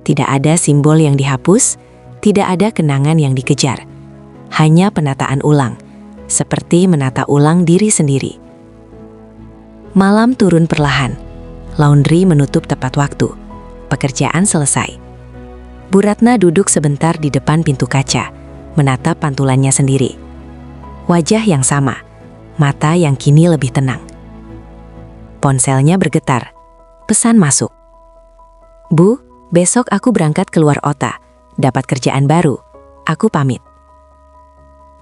Tidak ada simbol yang dihapus, tidak ada kenangan yang dikejar. Hanya penataan ulang, seperti menata ulang diri sendiri. Malam turun perlahan. Laundry menutup tepat waktu. Pekerjaan selesai. Bu Ratna duduk sebentar di depan pintu kaca, menatap pantulannya sendiri. Wajah yang sama, mata yang kini lebih tenang. Ponselnya bergetar. Pesan masuk. Bu, besok aku berangkat keluar Ota. Dapat kerjaan baru. Aku pamit.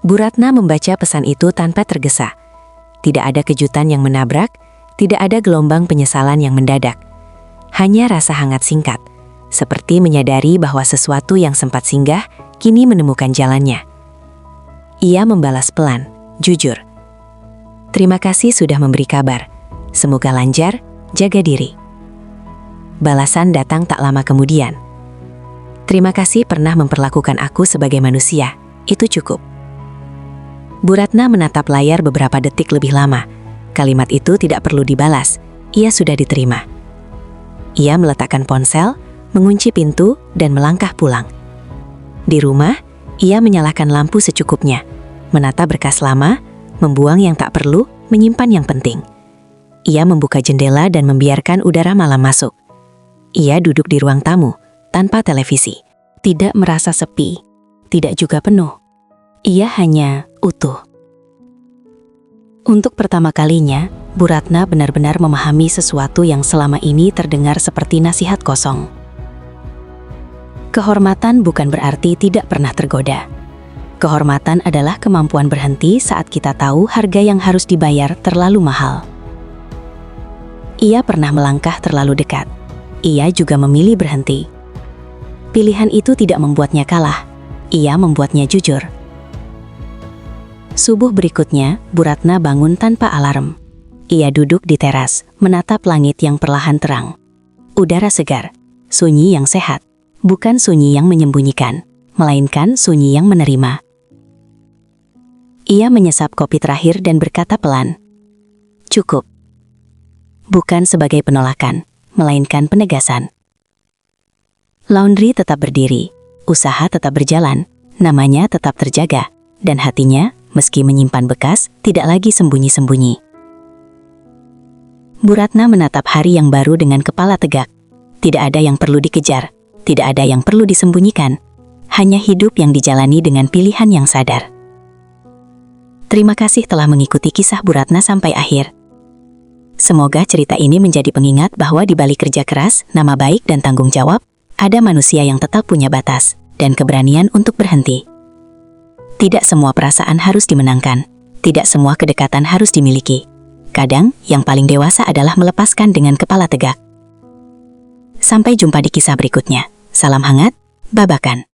Bu Ratna membaca pesan itu tanpa tergesa. Tidak ada kejutan yang menabrak, tidak ada gelombang penyesalan yang mendadak. Hanya rasa hangat singkat, seperti menyadari bahwa sesuatu yang sempat singgah kini menemukan jalannya. Ia membalas pelan, jujur. Terima kasih sudah memberi kabar. Semoga lancar, jaga diri. Balasan datang tak lama kemudian. Terima kasih pernah memperlakukan aku sebagai manusia. Itu cukup. Bu Ratna menatap layar beberapa detik lebih lama. Kalimat itu tidak perlu dibalas. Ia sudah diterima. Ia meletakkan ponsel, mengunci pintu, dan melangkah pulang. Di rumah, ia menyalakan lampu secukupnya, menata berkas lama, membuang yang tak perlu, menyimpan yang penting. Ia membuka jendela dan membiarkan udara malam masuk. Ia duduk di ruang tamu, tanpa televisi. Tidak merasa sepi, tidak juga penuh. Ia hanya utuh. Untuk pertama kalinya, Bu Ratna benar-benar memahami sesuatu yang selama ini terdengar seperti nasihat kosong. Kehormatan bukan berarti tidak pernah tergoda. Kehormatan adalah kemampuan berhenti saat kita tahu harga yang harus dibayar terlalu mahal. Ia pernah melangkah terlalu dekat. Ia juga memilih berhenti. Pilihan itu tidak membuatnya kalah. Ia membuatnya jujur. Subuh berikutnya, Bu Ratna bangun tanpa alarm. Ia duduk di teras, menatap langit yang perlahan terang. Udara segar, sunyi yang sehat, bukan sunyi yang menyembunyikan, melainkan sunyi yang menerima. Ia menyesap kopi terakhir dan berkata pelan, "Cukup." Bukan sebagai penolakan, melainkan penegasan. Laundry tetap berdiri, usaha tetap berjalan, namanya tetap terjaga, dan hatinya, meski menyimpan bekas, tidak lagi sembunyi-sembunyi. Bu Ratna menatap hari yang baru dengan kepala tegak. Tidak ada yang perlu dikejar, tidak ada yang perlu disembunyikan, hanya hidup yang dijalani dengan pilihan yang sadar. Terima kasih telah mengikuti kisah Bu Ratna sampai akhir. Semoga cerita ini menjadi pengingat bahwa di balik kerja keras, nama baik dan tanggung jawab, ada manusia yang tetap punya batas dan keberanian untuk berhenti. Tidak semua perasaan harus dimenangkan, tidak semua kedekatan harus dimiliki. Kadang, yang paling dewasa adalah melepaskan dengan kepala tegak. Sampai jumpa di kisah berikutnya. Salam hangat, Babakan.